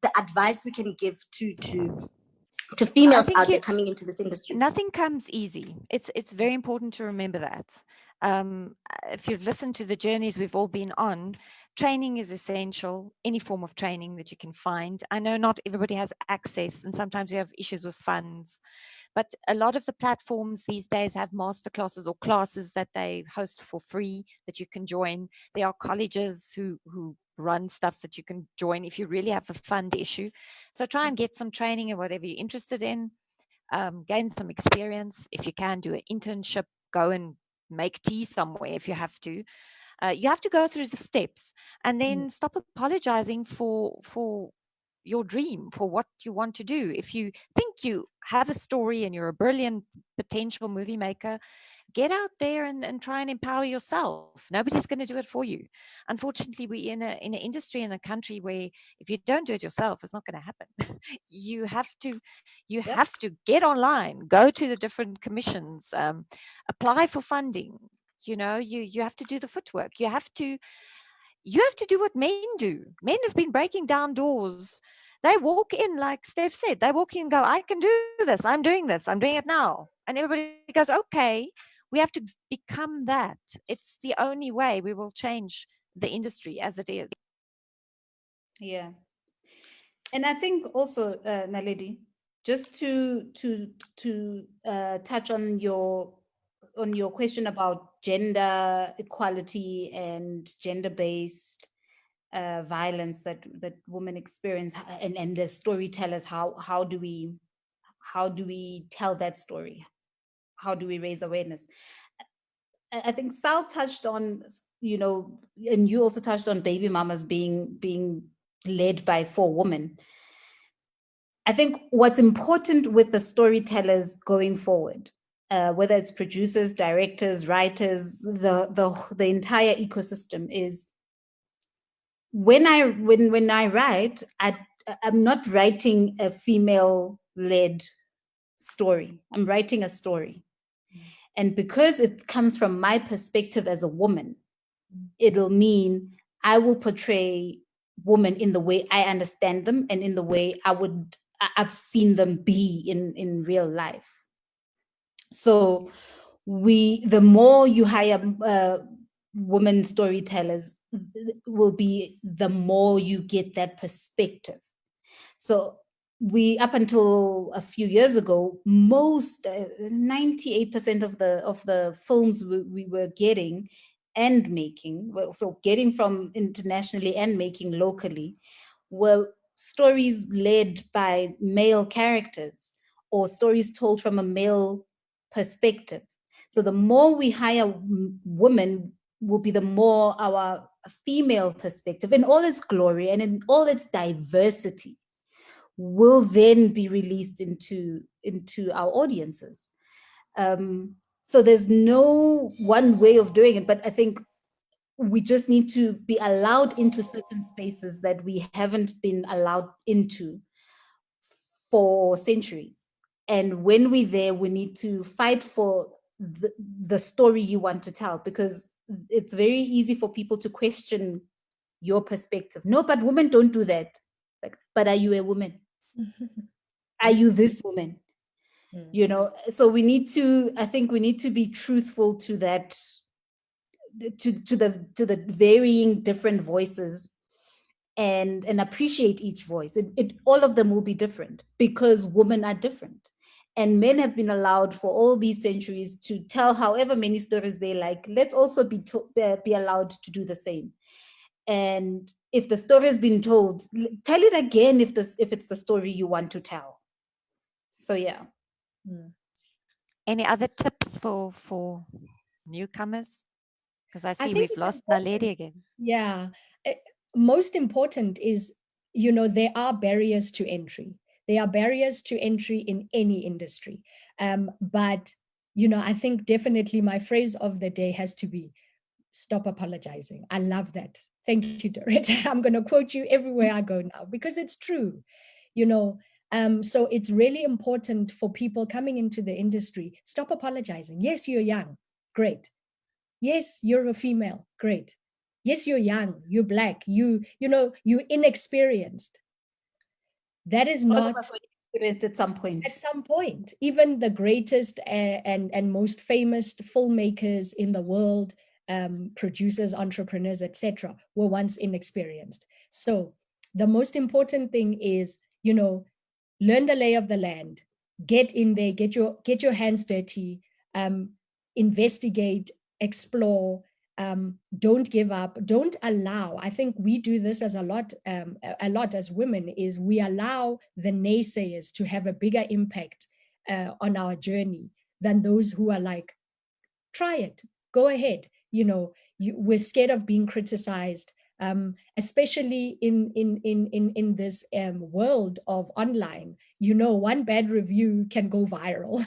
The advice we can give to females out there coming into this industry? Nothing comes easy. It's very important to remember that. If you've listened to the journeys we've all been on, training is essential, any form of training that you can find. I know not everybody has access, and sometimes you have issues with funds, but a lot of the platforms these days have masterclasses or classes that they host for free that you can join. There are colleges who run stuff that you can join if you really have a fund issue. So try and get some training in whatever you're interested in. Gain some experience. If you can, do an internship, go and make tea somewhere if you have to. You have to go through the steps, and then stop apologizing for your dream, for what you want to do. If you think you have a story and you're a brilliant potential movie maker, get out there and try and empower yourself. Nobody's going to do it for you. Unfortunately, we're in an industry, in a country where if you don't do it yourself, it's not going to happen. You have to get online, go to the different commissions, apply for funding. You have to do the footwork. You have to do what men do. Men have been breaking down doors. They walk in, like Steph said, they walk in and go, I can do this. I'm doing this. I'm doing it now. And everybody goes, okay. We have to become that. It's the only way we will change the industry as it is. Yeah. And I think also, Naledi, just to touch on your question about gender equality and gender-based violence that women experience, and the storytellers, how do we tell that story? How do we raise awareness? I think Sal touched on, and you also touched on baby mamas being led by 4 women. I think what's important with the storytellers going forward, whether it's producers, directors, writers, the entire ecosystem, is when I write, I'm not writing a female-led story. I'm writing a story. And because it comes from my perspective as a woman, it'll mean I will portray women in the way I understand them and in the way I've seen them be in real life. So the more you hire women storytellers, will be the more you get that perspective. So up until a few years ago, most 98% of the films we were getting and making, so getting from internationally and making locally, were stories led by male characters or stories told from a male perspective. So the more we hire women, will be the more our female perspective in all its glory and in all its diversity will then be released into our audiences. So there's no one way of doing it, but I think we just need to be allowed into certain spaces that we haven't been allowed into for centuries. And when we're there, we need to fight for the story you want to tell, because it's very easy for people to question your perspective. No, but women don't do that. Like, but are you a woman? Are you this woman? So I think we need to be truthful to that, to the varying different voices, and appreciate each voice. All of them will be different because women are different. And men have been allowed for all these centuries to tell however many stories they like. Let's also be allowed to do the same. And if the story has been told, tell it again if it's the story you want to tell. So yeah. Any other tips for newcomers? Because I I see think we've it's lost important. Naledi again. Yeah. Most important is, there are barriers to entry. There are barriers to entry in any industry. But, I think definitely my phrase of the day has to be stop apologizing. I love that. Thank you, Dorette. I'm going to quote you everywhere I go now because it's true. You know, so it's really important for people coming into the industry, stop apologizing. Yes, you're young. Great. Yes, you're a female. Great. Yes, you're young, you're black, you're inexperienced. That is All of not us were experienced at some point. at some point. Even the greatest and most famous filmmakers in the world, producers, entrepreneurs, etc., were once inexperienced. So the most important thing is, learn the lay of the land, get in there, get your hands dirty, investigate, explore, don't give up, don't allow. I think we do this as a lot as women, is we allow the naysayers to have a bigger impact on our journey than those who are like, try it, go ahead. We're scared of being criticized, especially in this world of online. One bad review can go viral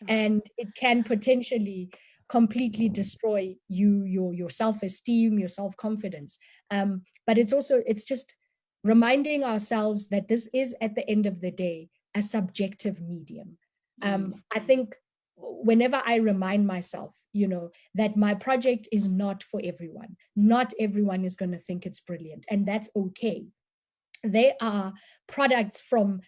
and it can potentially completely destroy your self-esteem, your self-confidence. But it's just reminding ourselves that this is, at the end of the day, a subjective medium. I think whenever I remind myself, that my project is not for everyone. Not everyone is going to think it's brilliant, and that's okay. They are products from,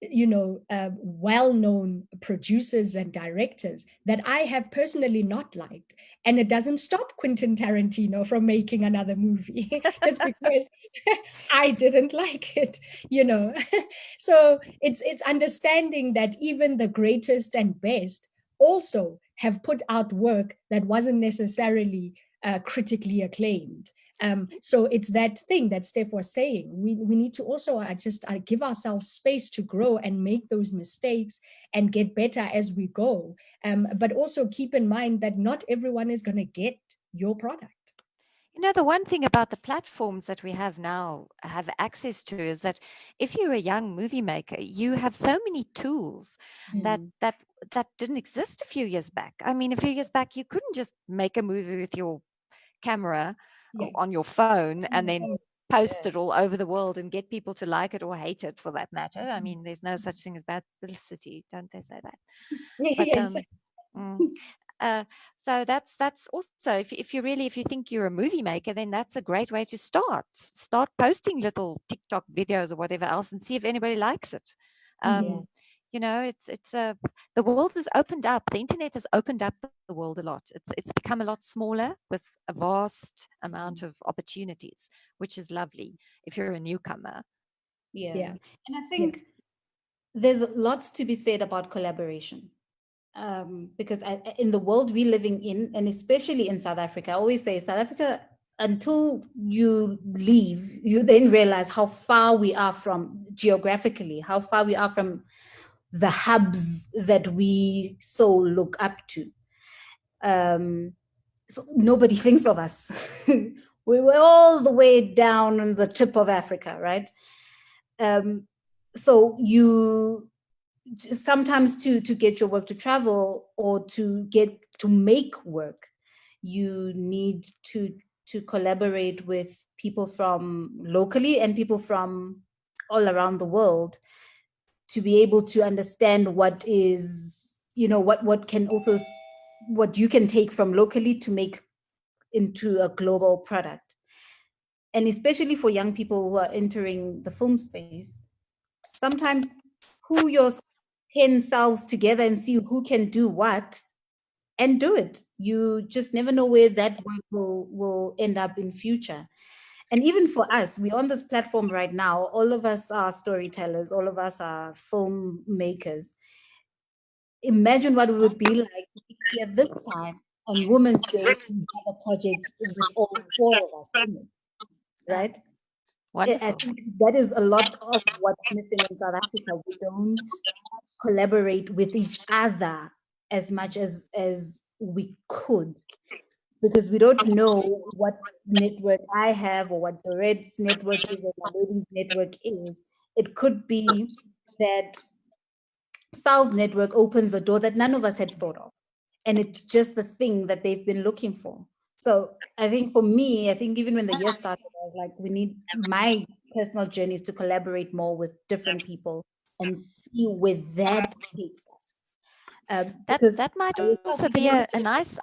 well-known producers and directors that I have personally not liked. And it doesn't stop Quentin Tarantino from making another movie just because I didn't like it, So it's understanding that even the greatest and best also have put out work that wasn't necessarily critically acclaimed. So it's that thing that Steph was saying. We need to also just give ourselves space to grow and make those mistakes and get better as we go. But also keep in mind that not everyone is going to get your product. The one thing about the platforms that we have now have access to is that if you're a young movie maker, you have so many tools that didn't exist a few years back. I mean, a few years back, you couldn't just make a movie with your camera on your phone and then post it all over the world and get people to like it or hate it, for that matter. I mean, there's no such thing as bad publicity, don't they say that? But Yes. so that's also, if you think you're a movie maker, then that's a great way to start posting little TikTok videos or whatever else and see if anybody likes it. It's the world has opened up. The internet has opened up the world a lot. It's become a lot smaller with a vast amount of opportunities, which is lovely if you're a newcomer. Yeah. And I think there's lots to be said about collaboration. Because in the world we're living in, and especially in South Africa, I always say South Africa, until you leave, you then realize how far we are from geographically, how far we are from the hubs that we so look up to. So nobody thinks of us. We were all the way down on the tip of Africa, right? So you sometimes to get your work to travel or to make work, you need to collaborate with people from locally and people from all around the world to be able to understand what is, what can also, what you can take from locally to make into a global product. And especially for young people who are entering the film space, sometimes who your 10 selves together and see who can do what and do it. You just never know where that work will end up in future. And even for us, we're on this platform right now. All of us are storytellers. All of us are filmmakers. Imagine what it would be like at this time on Women's Day to have a project with all 4 of us in it, right? Wonderful. I think that is a lot of what's missing in South Africa. We don't collaborate with each other as much as we could, because we don't know what network I have or what the Red's network is or the Lady's network is. It could be that Sal's network opens a door that none of us had thought of. And it's just the thing that they've been looking for. So I think for me, I think even when the year started, I was like, we need my personal journeys to collaborate more with different people and see where that takes us. That might also be a nice,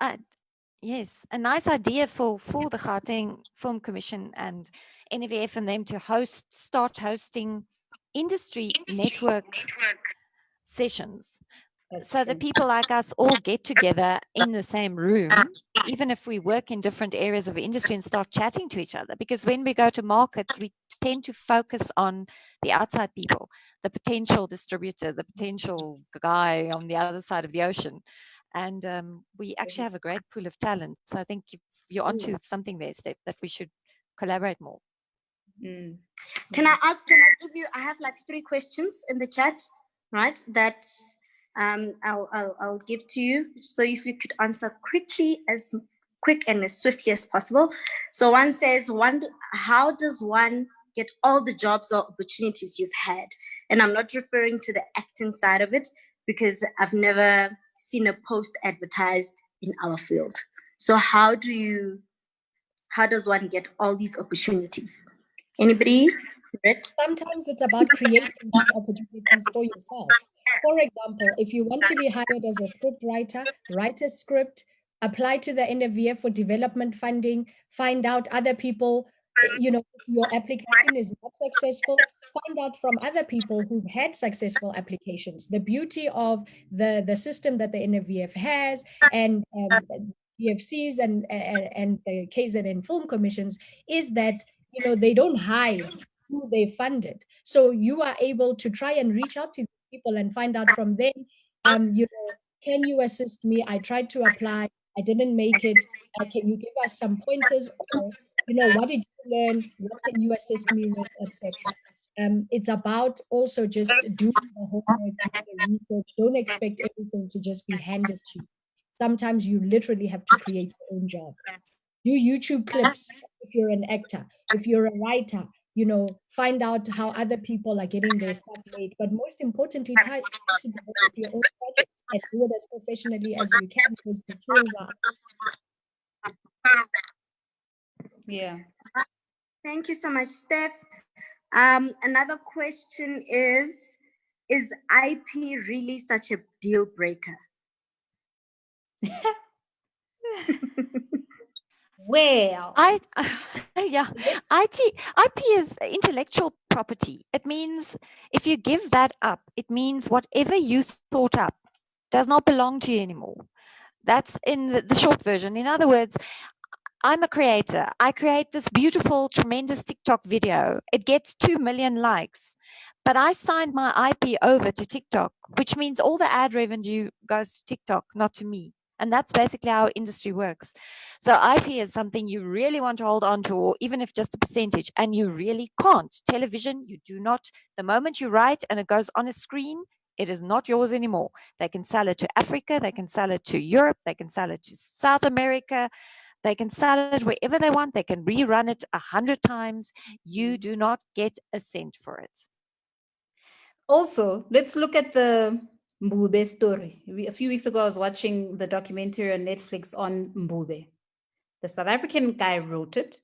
yes, a nice idea for the Gauteng Film Commission and NVF and them to start hosting industry network sessions. So that people like us all get together in the same room, even if we work in different areas of industry, and start chatting to each other. Because when we go to markets, we tend to focus on the outside people, the potential distributor, the potential guy on the other side of the ocean. And we actually have a great pool of talent. So I think you're onto something there, Steph, that we should collaborate more. Can I give you, I have like 3 questions in the chat, right? That I'll give to you. So if you could answer as quick and as swiftly as possible. So one says, how does one get all the jobs or opportunities you've had? And I'm not referring to the acting side of it, because I've never seen a post advertised in our field. So how does one get all these opportunities? Anybody? Sometimes it's about creating these opportunities for yourself. For example, if you want to be hired as a script writer, write a script, apply to the NFVF for development funding, find out other people, if your application is not successful, find out from other people who've had successful applications. The beauty of the system that the NFVF has and PFCs and the KZN film commissions is that, they don't hide who they funded. So you are able to try and reach out to people and find out from them, can you assist me? I tried to apply, I didn't make it. Can you give us some pointers? Or, what did you learn? What can you assist me with, etc. It's about also just doing the homework, doing the research. Don't expect everything to just be handed to you. Sometimes you literally have to create your own job. Do YouTube clips if you're an actor. If you're a writer, find out how other people are getting their stuff made. But most importantly, try to develop your own project and do it as professionally as you can, because the tools are. Yeah. Thank you so much, Steph. Another question is IP really such a deal breaker? Well, IP is intellectual property. It means if you give that up, it means whatever you thought up does not belong to you anymore. That's in the short version. In other words, I'm a creator. I create this beautiful, tremendous TikTok video. It gets 2 million likes, but I signed my IP over to TikTok, which means all the ad revenue goes to TikTok, not to me. And that's basically how industry works. So IP is something you really want to hold on to, or even if just a percentage, and you really can't. Television, you do not. The moment you write and it goes on a screen, it is not yours anymore. They can sell it to Africa, they can sell it to Europe, they can sell it to South America, they can sell it wherever they want, they can rerun it 100 times. You do not get a cent for it. Also, let's look at the Mbube story. A few weeks ago, I was watching the documentary on Netflix on Mbube. The South African guy wrote it,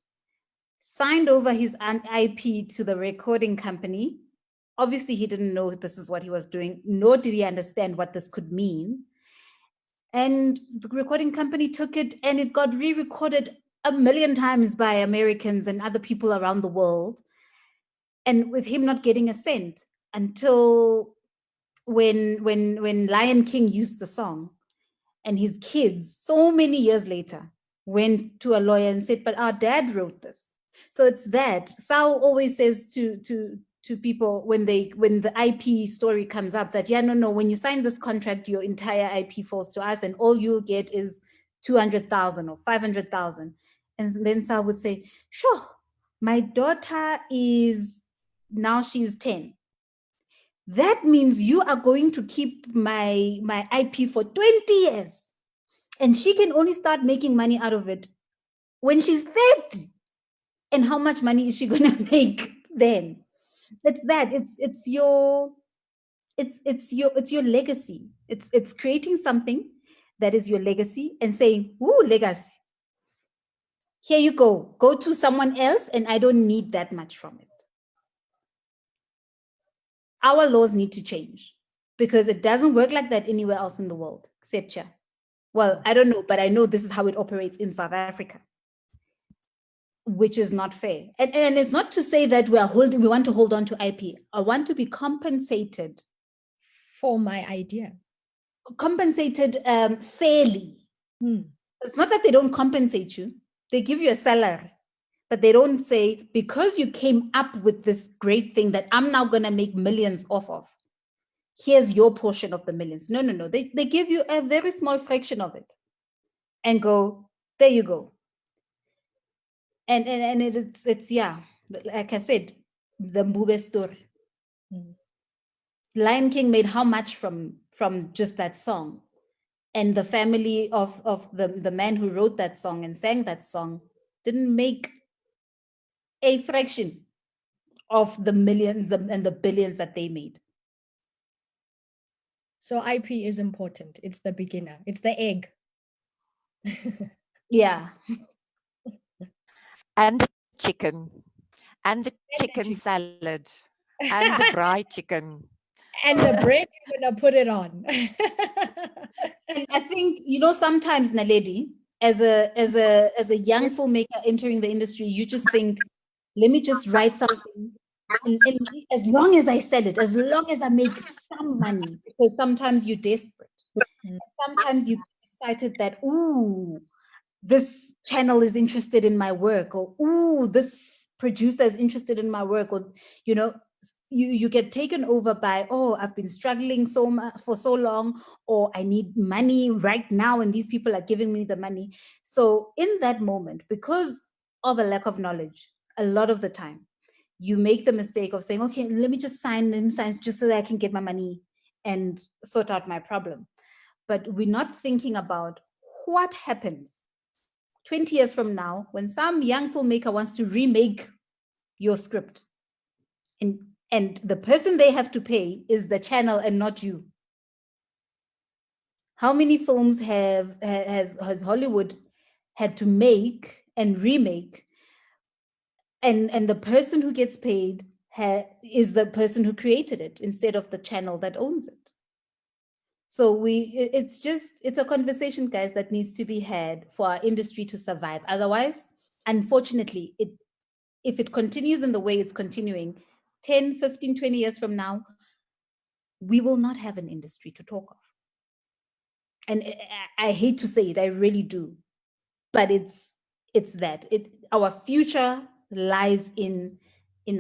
signed over his IP to the recording company. Obviously, he didn't know this is what he was doing, nor did he understand what this could mean. And the recording company took it and it got re-recorded 1 million times by Americans and other people around the world. And with him not getting a cent until when Lion King used the song, and his kids, so many years later, went to a lawyer and said, but our dad wrote this. So it's that. Sal always says to people when the IP story comes up that, no, when you sign this contract, your entire IP falls to us and all you'll get is 200,000 or 500,000. And then Sal would say, sure, my daughter she's 10. that means you are going to keep my IP for 20 years. And she can only start making money out of it when she's 30. And how much money is she going to make then? It's that. It's your legacy. It's creating something that is your legacy and saying, "Ooh, legacy. Here you go. Go to someone else, and I don't need that much from it." Our laws need to change because it doesn't work like that anywhere else in the world, except here. Well, I don't know, but I know this is how it operates in South Africa, which is not fair. And it's not to say that we want to hold on to IP. I want to be compensated for my idea. Compensated fairly. It's not that they don't compensate you. They give you a salary, but they don't say, because you came up with this great thing that I'm now going to make millions off of, here's your portion of the millions. No. They give you a very small fraction of it and go, there you go. And it's yeah, like I said, the Mbube story. Lion King made how much from just that song? And the family of the man who wrote that song and sang that song didn't make a fraction of the millions and the billions that they made. So IP is important. It's the beginner. It's the egg. Yeah. And the chicken. And the chicken salad. And the braai chicken. And the bread you're going to put it on. And I think, sometimes, Naledi, as a young filmmaker entering the industry, you just think, let me just write something. And as long as I sell it, as long as I make some money, because sometimes you're desperate. Sometimes you get excited that, ooh, this channel is interested in my work, or ooh, this producer is interested in my work, or you get taken over by, oh, I've been struggling so much for so long, or I need money right now and these people are giving me the money. So in that moment, because of a lack of knowledge, a lot of the time you make the mistake of saying, okay, let me just sign just so that I can get my money and sort out my problem. But we're not thinking about what happens 20 years from now when some young filmmaker wants to remake your script, and the person they have to pay is the channel and not you. How many films has Hollywood had to make and remake, and the person who gets paid is the person who created it instead of the channel that owns it? So it's a conversation, guys, that needs to be had for our industry to survive. Otherwise, unfortunately, if it continues in the way it's continuing, 10, 15, 20 years from now, we will not have an industry to talk of. And I hate to say it, I really do. But it's that. Our future lies in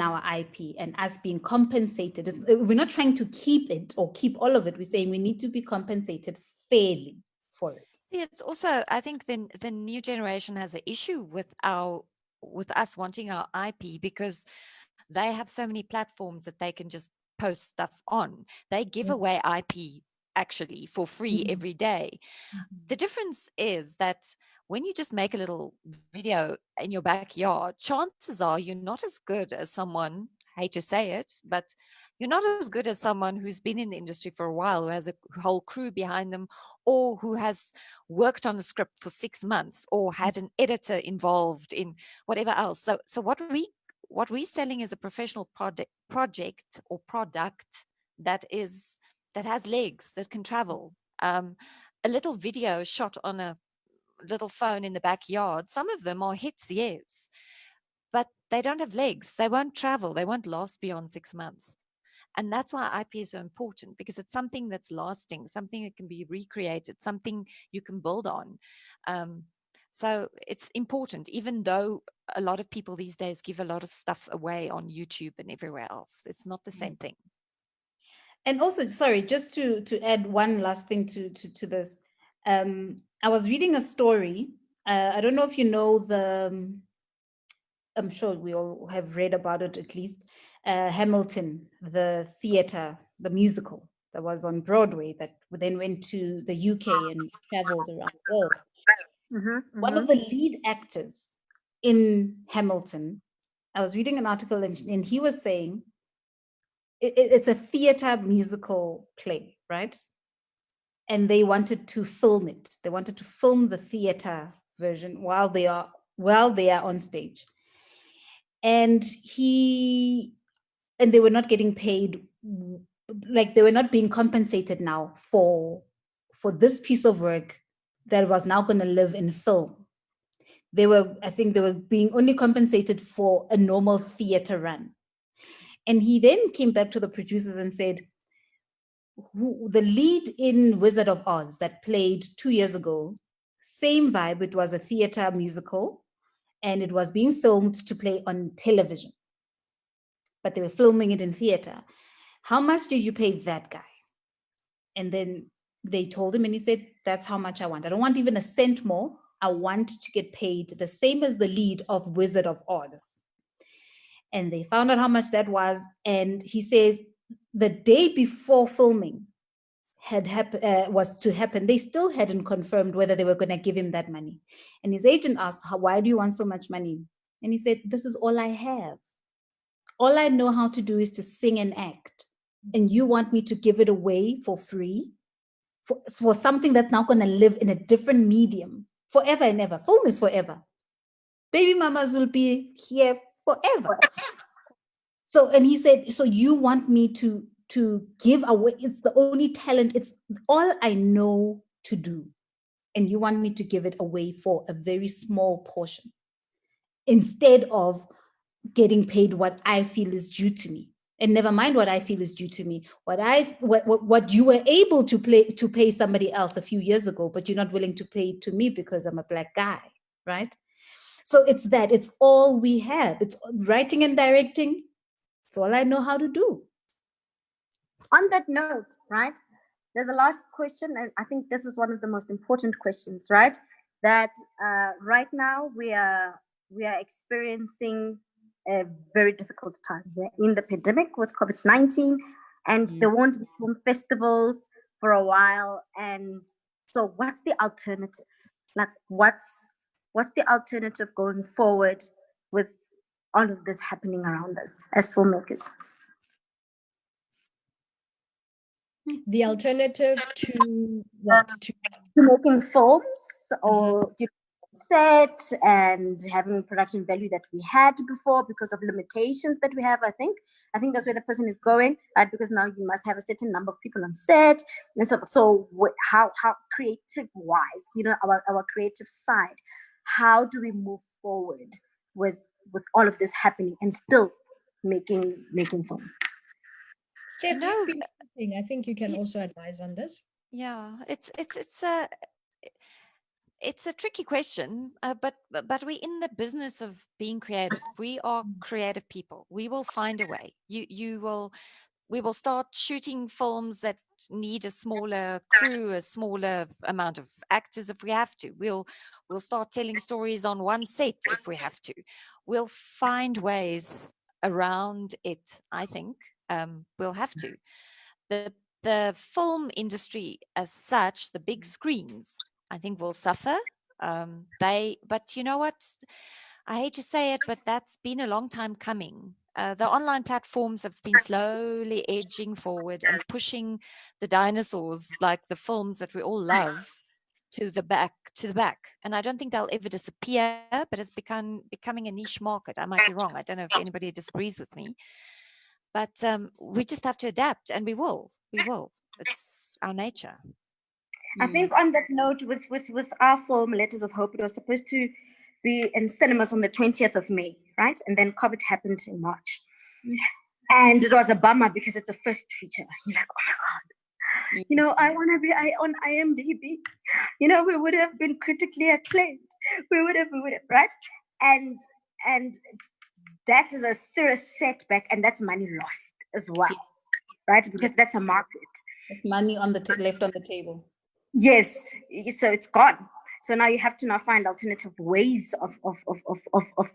our IP and us being compensated. We're not trying to keep it or keep all of it. We're saying we need to be compensated fairly for it. See, it's also, I think the new generation has an issue with us wanting our IP because they have so many platforms that they can just post stuff on. They give away IP actually for free every day. The difference is that when you just make a little video in your backyard, chances are you're not as good as someone, I hate to say it, but you're not as good as someone who's been in the industry for a while, who has a whole crew behind them, or who has worked on a script for 6 months, or had an editor involved in whatever else. So what we're selling is a professional project or product that has legs, that can travel. A little video shot on a little phone in the backyard, some of them are hits, yes, but they don't have legs. They won't travel. They won't last beyond 6 months. And that's why IP is so important, because it's something that's lasting, something that can be recreated, something you can build on. So it's important, even though a lot of people these days give a lot of stuff away on YouTube and everywhere else. It's not the same thing. And also, sorry, just to add one last thing to this. I was reading a story. I don't know if you know I'm sure we all have read about it at least. Hamilton, the theater, the musical that was on Broadway that then went to the UK and traveled around the world. One of the lead actors in Hamilton, I was reading an article and he was saying it's a theater musical play, right? And they wanted to film it. They wanted to film the theater version while they are on stage. And they were not getting paid, like they were not being compensated now for this piece of work that was now going to live in film. I think they were being only compensated for a normal theater run. And he then came back to the producers and said, the lead in Wizard of Oz that played 2 years ago, same vibe, it was a theater musical and it was being filmed to play on television, but they were filming it in theater. How much did you pay that guy? And then they told him and he said, that's how much I want. I don't want even a cent more. I want to get paid the same as the lead of Wizard of Oz. And they found out how much that was. And he says the day before filming was to happen, they still hadn't confirmed whether they were going to give him that money. And his agent asked, why do you want so much money? And he said, this is all I have. All I know how to do is to sing and act. And you want me to give it away for free for something that's now going to live in a different medium forever and ever. Film is forever. Baby mamas will be here forever. So, and he said, so you want me to give away, it's the only talent, it's all I know to do. And you want me to give it away for a very small portion instead of getting paid what I feel is due to me. And never mind what I feel is due to me, what you were able to pay somebody else a few years ago, but you're not willing to pay it to me because I'm a Black guy, right? So it's all we have. It's writing and directing. It's all I know how to do. On that note, right, there's a last question, and I think this is one of the most important questions, right? That right now we are experiencing a very difficult time. We're in the pandemic with COVID-19, and there won't be film festivals for a while. And so, what's the alternative? Like, what's the alternative going forward with all of this happening around us as filmmakers? The alternative to what? To making films or set and having production value that we had before because of limitations that we have. I think that's where the person is going, right? Because now you must have a certain number of people on set, and so how creative wise, our creative side, how do we move forward with all of this happening and still making films? Steph, I think you can also advise on this. Yeah, it's a tricky question, but we're in the business of being creative. We are creative people. We will find a way. We will start shooting films that need a smaller crew, a smaller amount of actors if we have to. We'll start telling stories on one set if we have to. We'll find ways around it. I think we'll have to. The film industry as such, the big screens, I think will suffer. But you know what? I hate to say it, but that's been a long time coming. The online platforms have been slowly edging forward and pushing the dinosaurs, like the films that we all love, to the back. And I don't think they'll ever disappear, but it's becoming a niche market. I might be wrong. I don't know if anybody disagrees with me. But we just have to adapt, and we will. It's our nature. I think on that note, with our film Letters of Hope, it was supposed to be in cinemas on the 20th of May, right? And then COVID happened in March. And it was a bummer because it's a first feature. You're like, oh my God. I want to be on IMDb. We would have been critically acclaimed. We would have, right? And that is a serious setback, and that's money lost as well, right? Because that's a market. It's money on left on the table. Yes, so it's gone. So now you have to find alternative ways of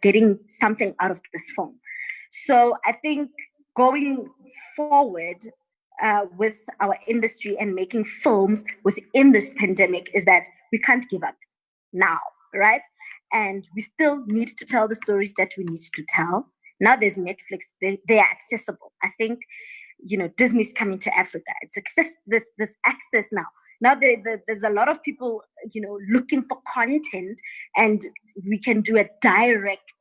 getting something out of this film. So I think going forward, with our industry and making films within this pandemic is that we can't give up now, right? And we still need to tell the stories that we need to tell. Now there's Netflix, they are accessible. I think, Disney's coming to Africa. It's this access now. Now there's a lot of people, looking for content, and we can do a direct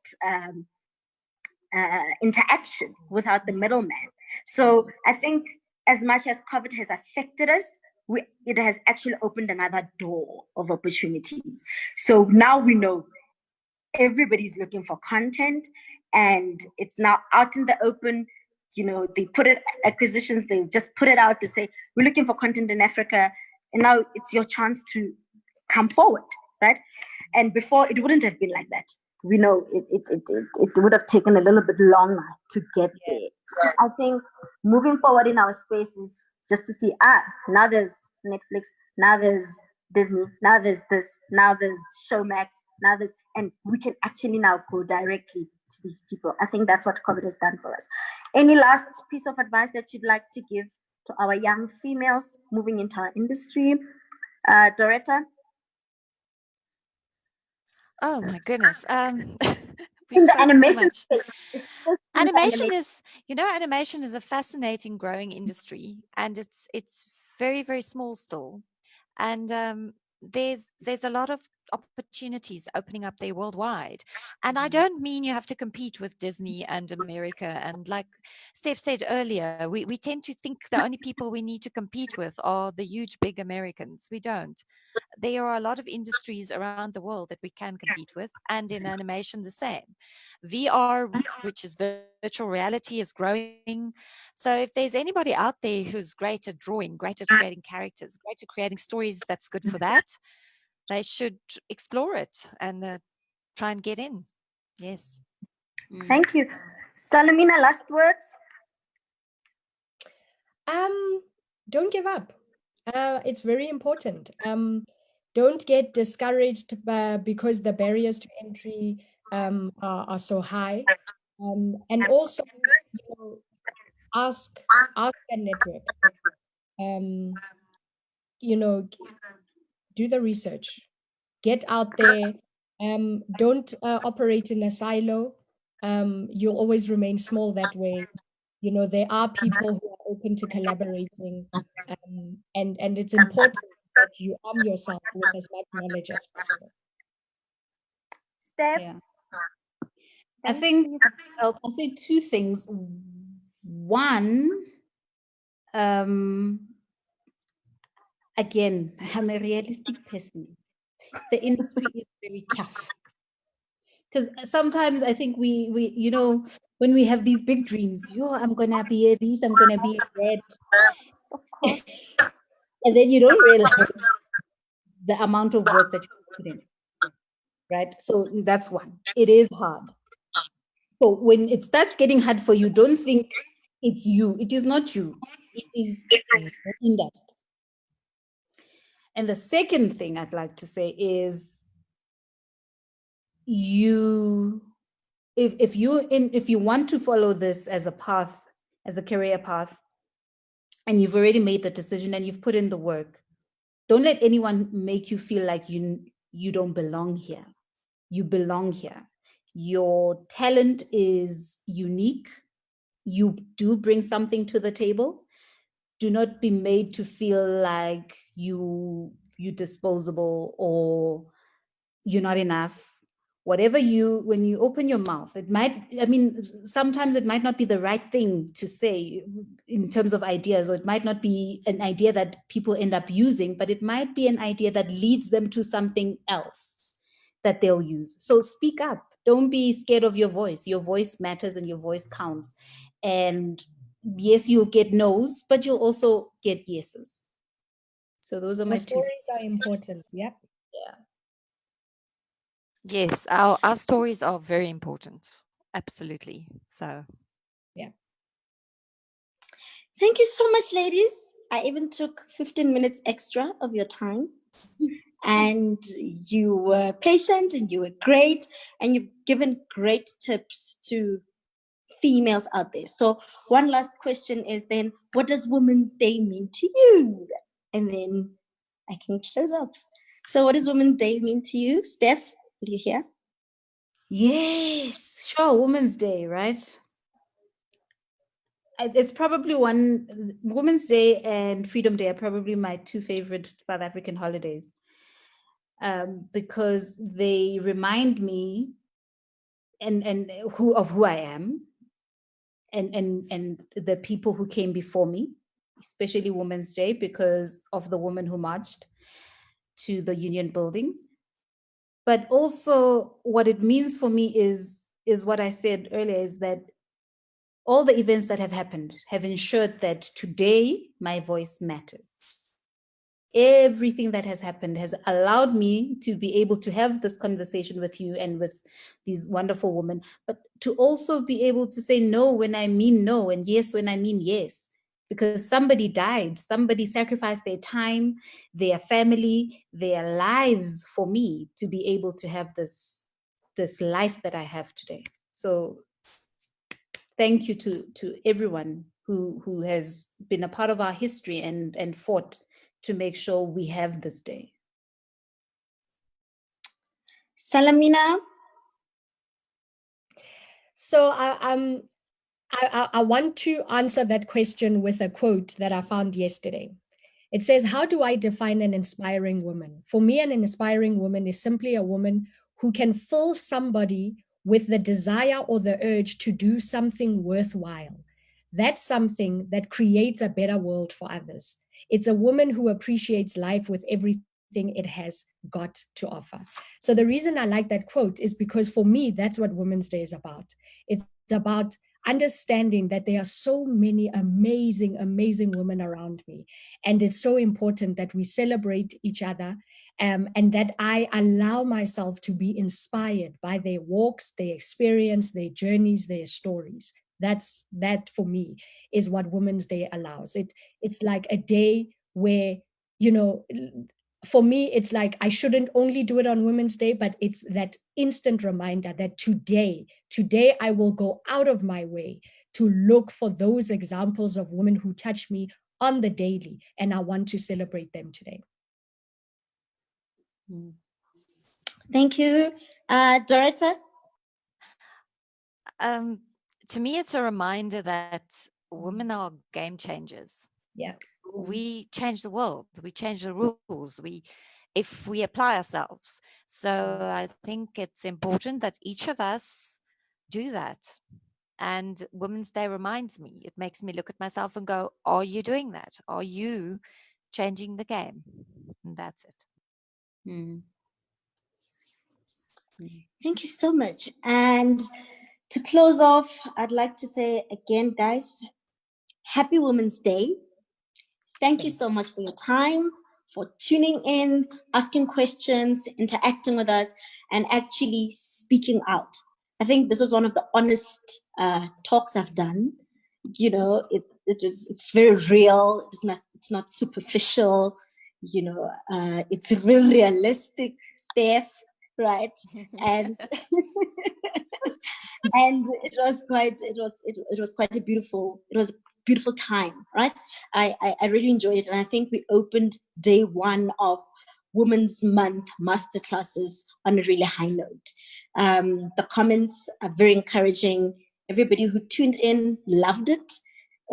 interaction without the middleman. So I think as much as COVID has affected us, it has actually opened another door of opportunities. So now we know everybody's looking for content, and it's now out in the open. They put it, acquisitions, they just put it out to say, we're looking for content in Africa. And now it's your chance to come forward, right? And before, it wouldn't have been like that. We know it would have taken a little bit longer to get there. So I think moving forward in our space is just to see, now there's Netflix, now there's Disney, now there's this, now there's Showmax, now there's, and we can actually now go directly to these people. I think that's what COVID has done for us. Any last piece of advice that you'd like to give to our young females moving into our industry? Doretta? Oh my goodness. In the So animation much. space, Animation is a fascinating growing industry, and it's very, very small still. And there's a lot of opportunities opening up there worldwide. And I don't mean you have to compete with Disney and America. And like Steph said earlier, we tend to think the only people we need to compete with are the huge, big Americans. We don't. There are a lot of industries around the world that we can compete with, and in animation the same. VR, which is virtual reality, is growing. So if there's anybody out there who's great at drawing, great at creating characters, great at creating stories that's good for that, they should explore it and try and get in. Yes. Thank you. Salamina, last words? Don't give up. It's very important. Don't get discouraged because the barriers to entry are so high. And also, ask a network. Do the research. Get out there. Don't operate in a silo. You'll always remain small that way. There are people who are open to collaborating, and it's important that you arm yourself with as much knowledge as possible. Steph? Yeah. I think I'll say two things. One, again, I'm a realistic person. The industry is very tough. Because sometimes I think we when we have these big dreams, I'm gonna be a this, I'm gonna be a that, and then you don't realize the amount of work that you put in, right? So that's one. It is hard. So when it starts getting hard for you, don't think it's you. It is not you. It is the industry. And the second thing I'd like to say is if you want to follow this as a path, as a career path, and you've already made the decision and you've put in the work, don't let anyone make you feel like you don't belong here. You belong here. Your talent is unique. You do bring something to the table. Do not be made to feel like you're disposable or you're not enough. Whatever when you open your mouth, sometimes it might not be the right thing to say in terms of ideas, or it might not be an idea that people end up using, but it might be an idea that leads them to something else that they'll use. So speak up. Don't be scared of your voice. Your voice matters and your voice counts. And yes, you'll get no's, but you'll also get yeses. So those are my two stories are important. Yeah. Yeah. Yes, our stories are very important. Absolutely. So, yeah. Thank you so much, ladies. I even took 15 minutes extra of your time. And you were patient and you were great. And you've given great tips to females out there. So one last question is then, what does Women's Day mean to you? And then I can close up. So what does Women's Day mean to you? Steph, what do you hear? Yes, sure. Women's Day, right? It's probably Women's Day and Freedom Day are probably my two favorite South African holidays, because they remind me and who I am, and the people who came before me, especially Women's Day because of the women who marched to the union buildings. But also what it means for me is what I said earlier, is that all the events that have happened have ensured that today my voice matters. Everything that has happened has allowed me to be able to have this conversation with you and with these wonderful women, but to also be able to say no when I mean no and yes when I mean yes, because somebody died, somebody sacrificed their time, their family, their lives for me to be able to have this life that I have today. So thank you to everyone who has been a part of our history and fought to make sure we have this day. Salamina? So I want to answer that question with a quote that I found yesterday. It says, how do I define an inspiring woman? For me, an inspiring woman is simply a woman who can fill somebody with the desire or the urge to do something worthwhile. That's something that creates a better world for others. It's a woman who appreciates life with everything it has got to offer. So the reason I like that quote is because for me, that's what Women's Day is about. It's about understanding that there are so many amazing, amazing women around me. And it's so important that we celebrate each other, and that I allow myself to be inspired by their walks, their experience, their journeys, their stories. That for me is what Women's Day allows. It's like a day where, for me, it's like I shouldn't only do it on Women's Day, but it's that instant reminder that today I will go out of my way to look for those examples of women who touch me on the daily, and I want to celebrate them today. Thank you. Doretta? To me, it's a reminder that women are game changers. Yeah. We change the world. We change the rules. If we apply ourselves. So I think it's important that each of us do that. And Women's Day reminds me, it makes me look at myself and go, are you doing that? Are you changing the game? And that's it. Thank you so much. And to close off, I'd like to say again, guys, happy Women's Day. Thank you so much for your time, for tuning in, asking questions, interacting with us, and actually speaking out. I think this was one of the honest talks I've done. It's very real. It's not superficial. It's real realistic stuff, right? And and it was quite a beautiful time, right? I really enjoyed it, and I think we opened day one of Women's Month masterclasses on a really high note. The comments are very encouraging. Everybody who tuned in loved it.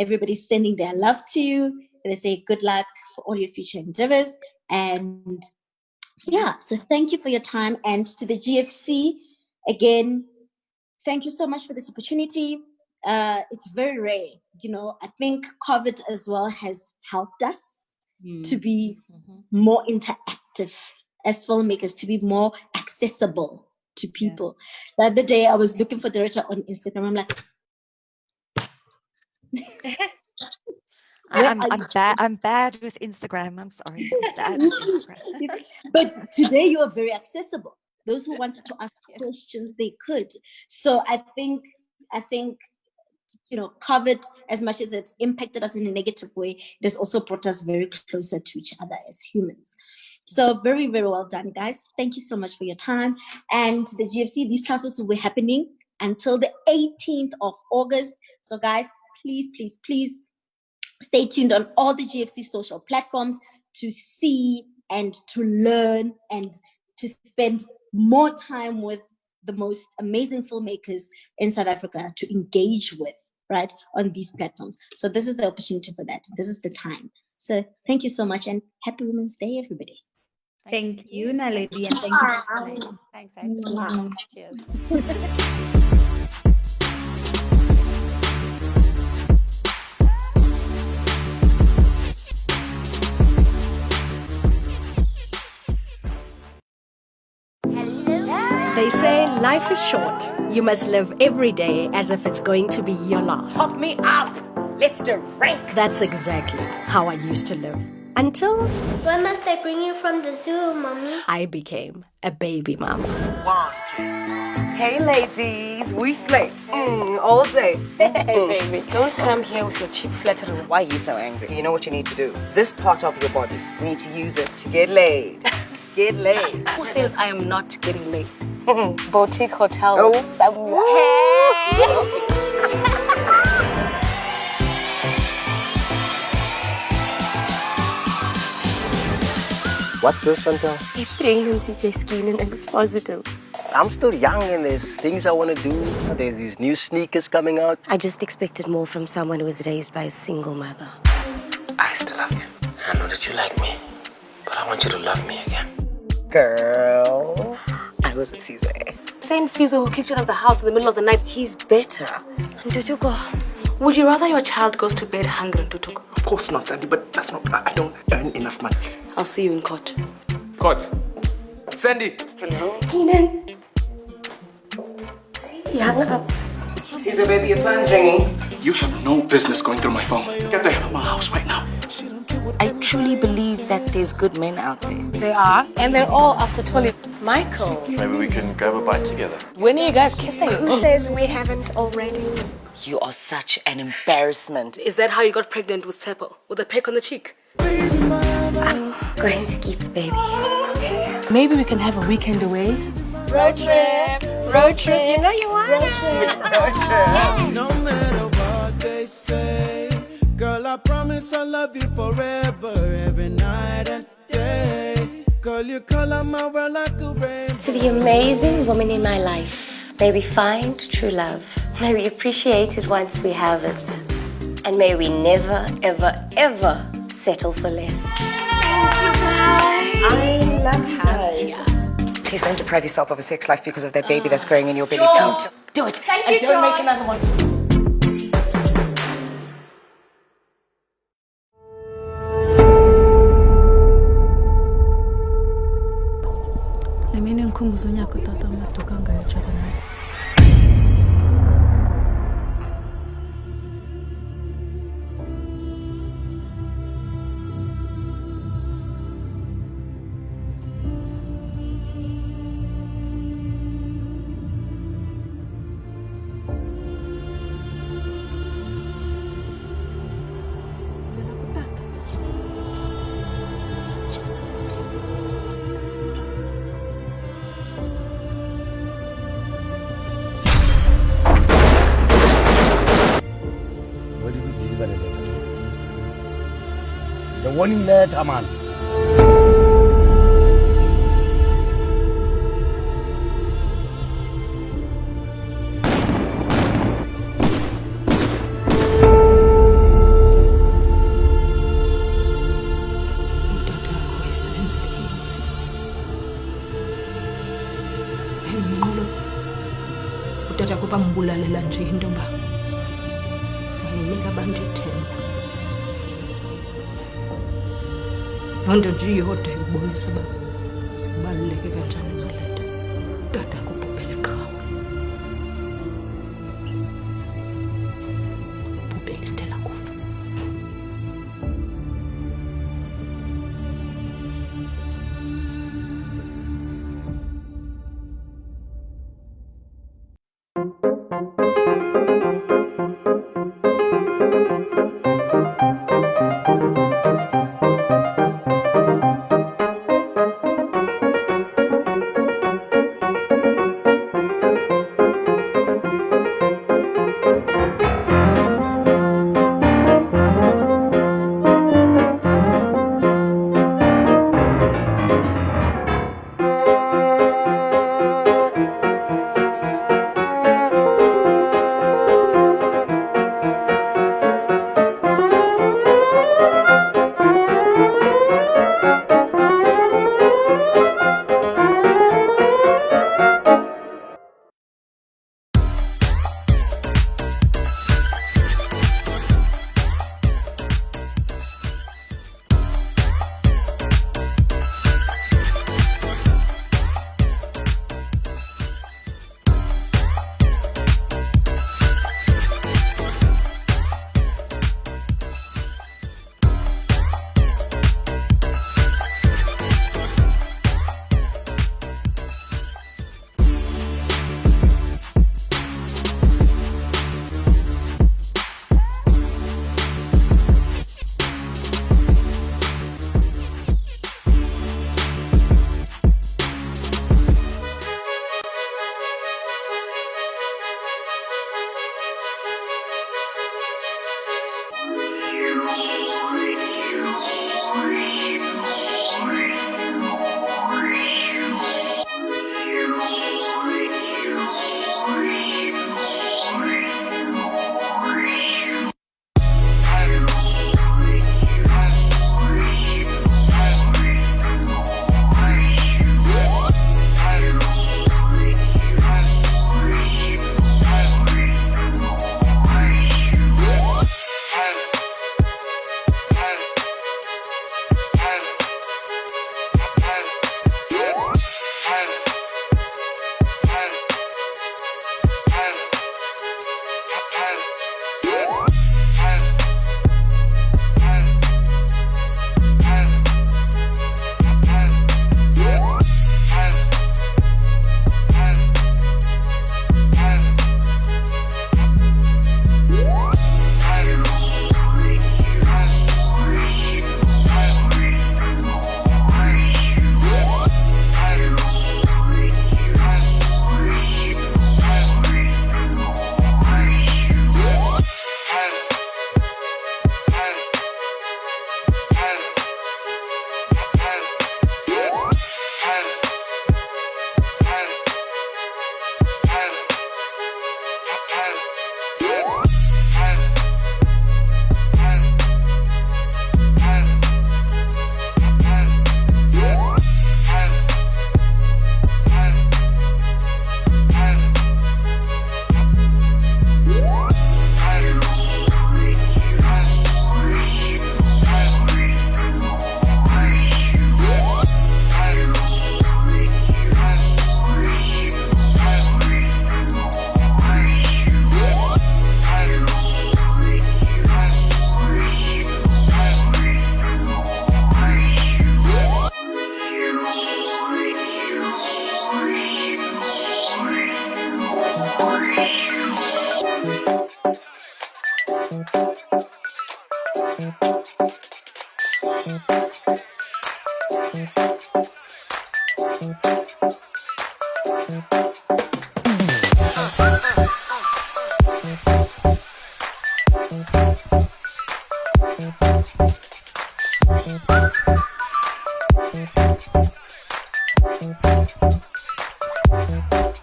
Everybody's sending their love to you. They say good luck for all your future endeavors. And yeah, so thank you for your time. And to the GFC, again, thank you so much for this opportunity. It's very rare. I think COVID as well has helped us to be more interactive as filmmakers, to be more accessible to people. The other day, I was looking for Doretta on Instagram. I'm like, I'm bad with Instagram. I'm sorry. I'm bad with Instagram. But today you are very accessible. Those who wanted to ask questions, they could. So I think COVID, as much as it's impacted us in a negative way, it has also brought us very closer to each other as humans. So very, very well done, guys. Thank you so much for your time. And the GFC, these classes will be happening until the 18th of August. So guys, please, please, please stay tuned on all the GFC social platforms to see and to learn and to spend more time with the most amazing filmmakers in South Africa to engage with, right, on these platforms. So this is the opportunity for that. This is the time. So thank you so much and happy Women's Day, everybody. Thank you, Naledi, and thank you. Thanks, Mwah. Cheers. They say life is short. You must live every day as if it's going to be your last. Pop me up! Let's drink! That's exactly how I used to live. Until Why must I bring you from the zoo, Mommy? I became a baby mama. Hey ladies, we slay all day. Hey, baby, don't come here with your cheap flattery. Why are you so angry? You know what you need to do? This part of your body, you need to use it to get laid. Get laid. Who says I am not getting laid? Boutique hotel Oh. somewhere. What's this, Chantal? A pregnancy test screening and it's positive. I'm still young and there's things I want to do. There's these new sneakers coming out. I just expected more from someone who was raised by a single mother. I still love you. And I know that you like me. But I want you to love me again. Girl, I was with Caesar. Same Caesar who kicked you out of the house in the middle of the night. He's better. Tutuko, would you rather your child goes to bed hungry than Tutuko? Of course not, Sandy, but that's not. I don't earn enough money. I'll see you in court. Court. Sandy. Hello? Keenan. He hung up. Caesar, baby, your phone's ringing. You have no business going through my phone. Get the hell out of my house right now. I truly believe that there's good men out there. They are, and they're all after Tolly. Michael. Maybe we can grab a bite together. When are you guys kissing? Who says we haven't already? You are such an embarrassment. Is that how you got pregnant with Seppo? With a peck on the cheek? I'm going to keep the baby. Maybe we can have a weekend away. Road trip. Road trip. You know you want Road trip. No matter what they say, girl, I promise I'll love you forever, every night and day. Girl, you color my world like a rainbow. To the amazing woman in my life, may we find true love. May we appreciate it once we have it. And may we never, ever, ever settle for less. I love her. Please don't deprive yourself of a sex life because of that baby that's growing in your belly. Please do it. Thank and you, don't make John. another one. Lemini ngikhumbuza unyaka tata maduka ngayajaba naye. Where did you deliver the letter to? The warning letter, man. Utata wakho uyisebenzele ANC. Hey Mnqolo. Utata wakho bambulalela nje into mba. Nginika abantu ithemba. Loo nto nje iyodwa ibonisa uba zibaluleke kanjani ezo leta. Utata wakho ubhubhele qhawe. Ubhubhele intela kufa.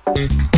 Thank you.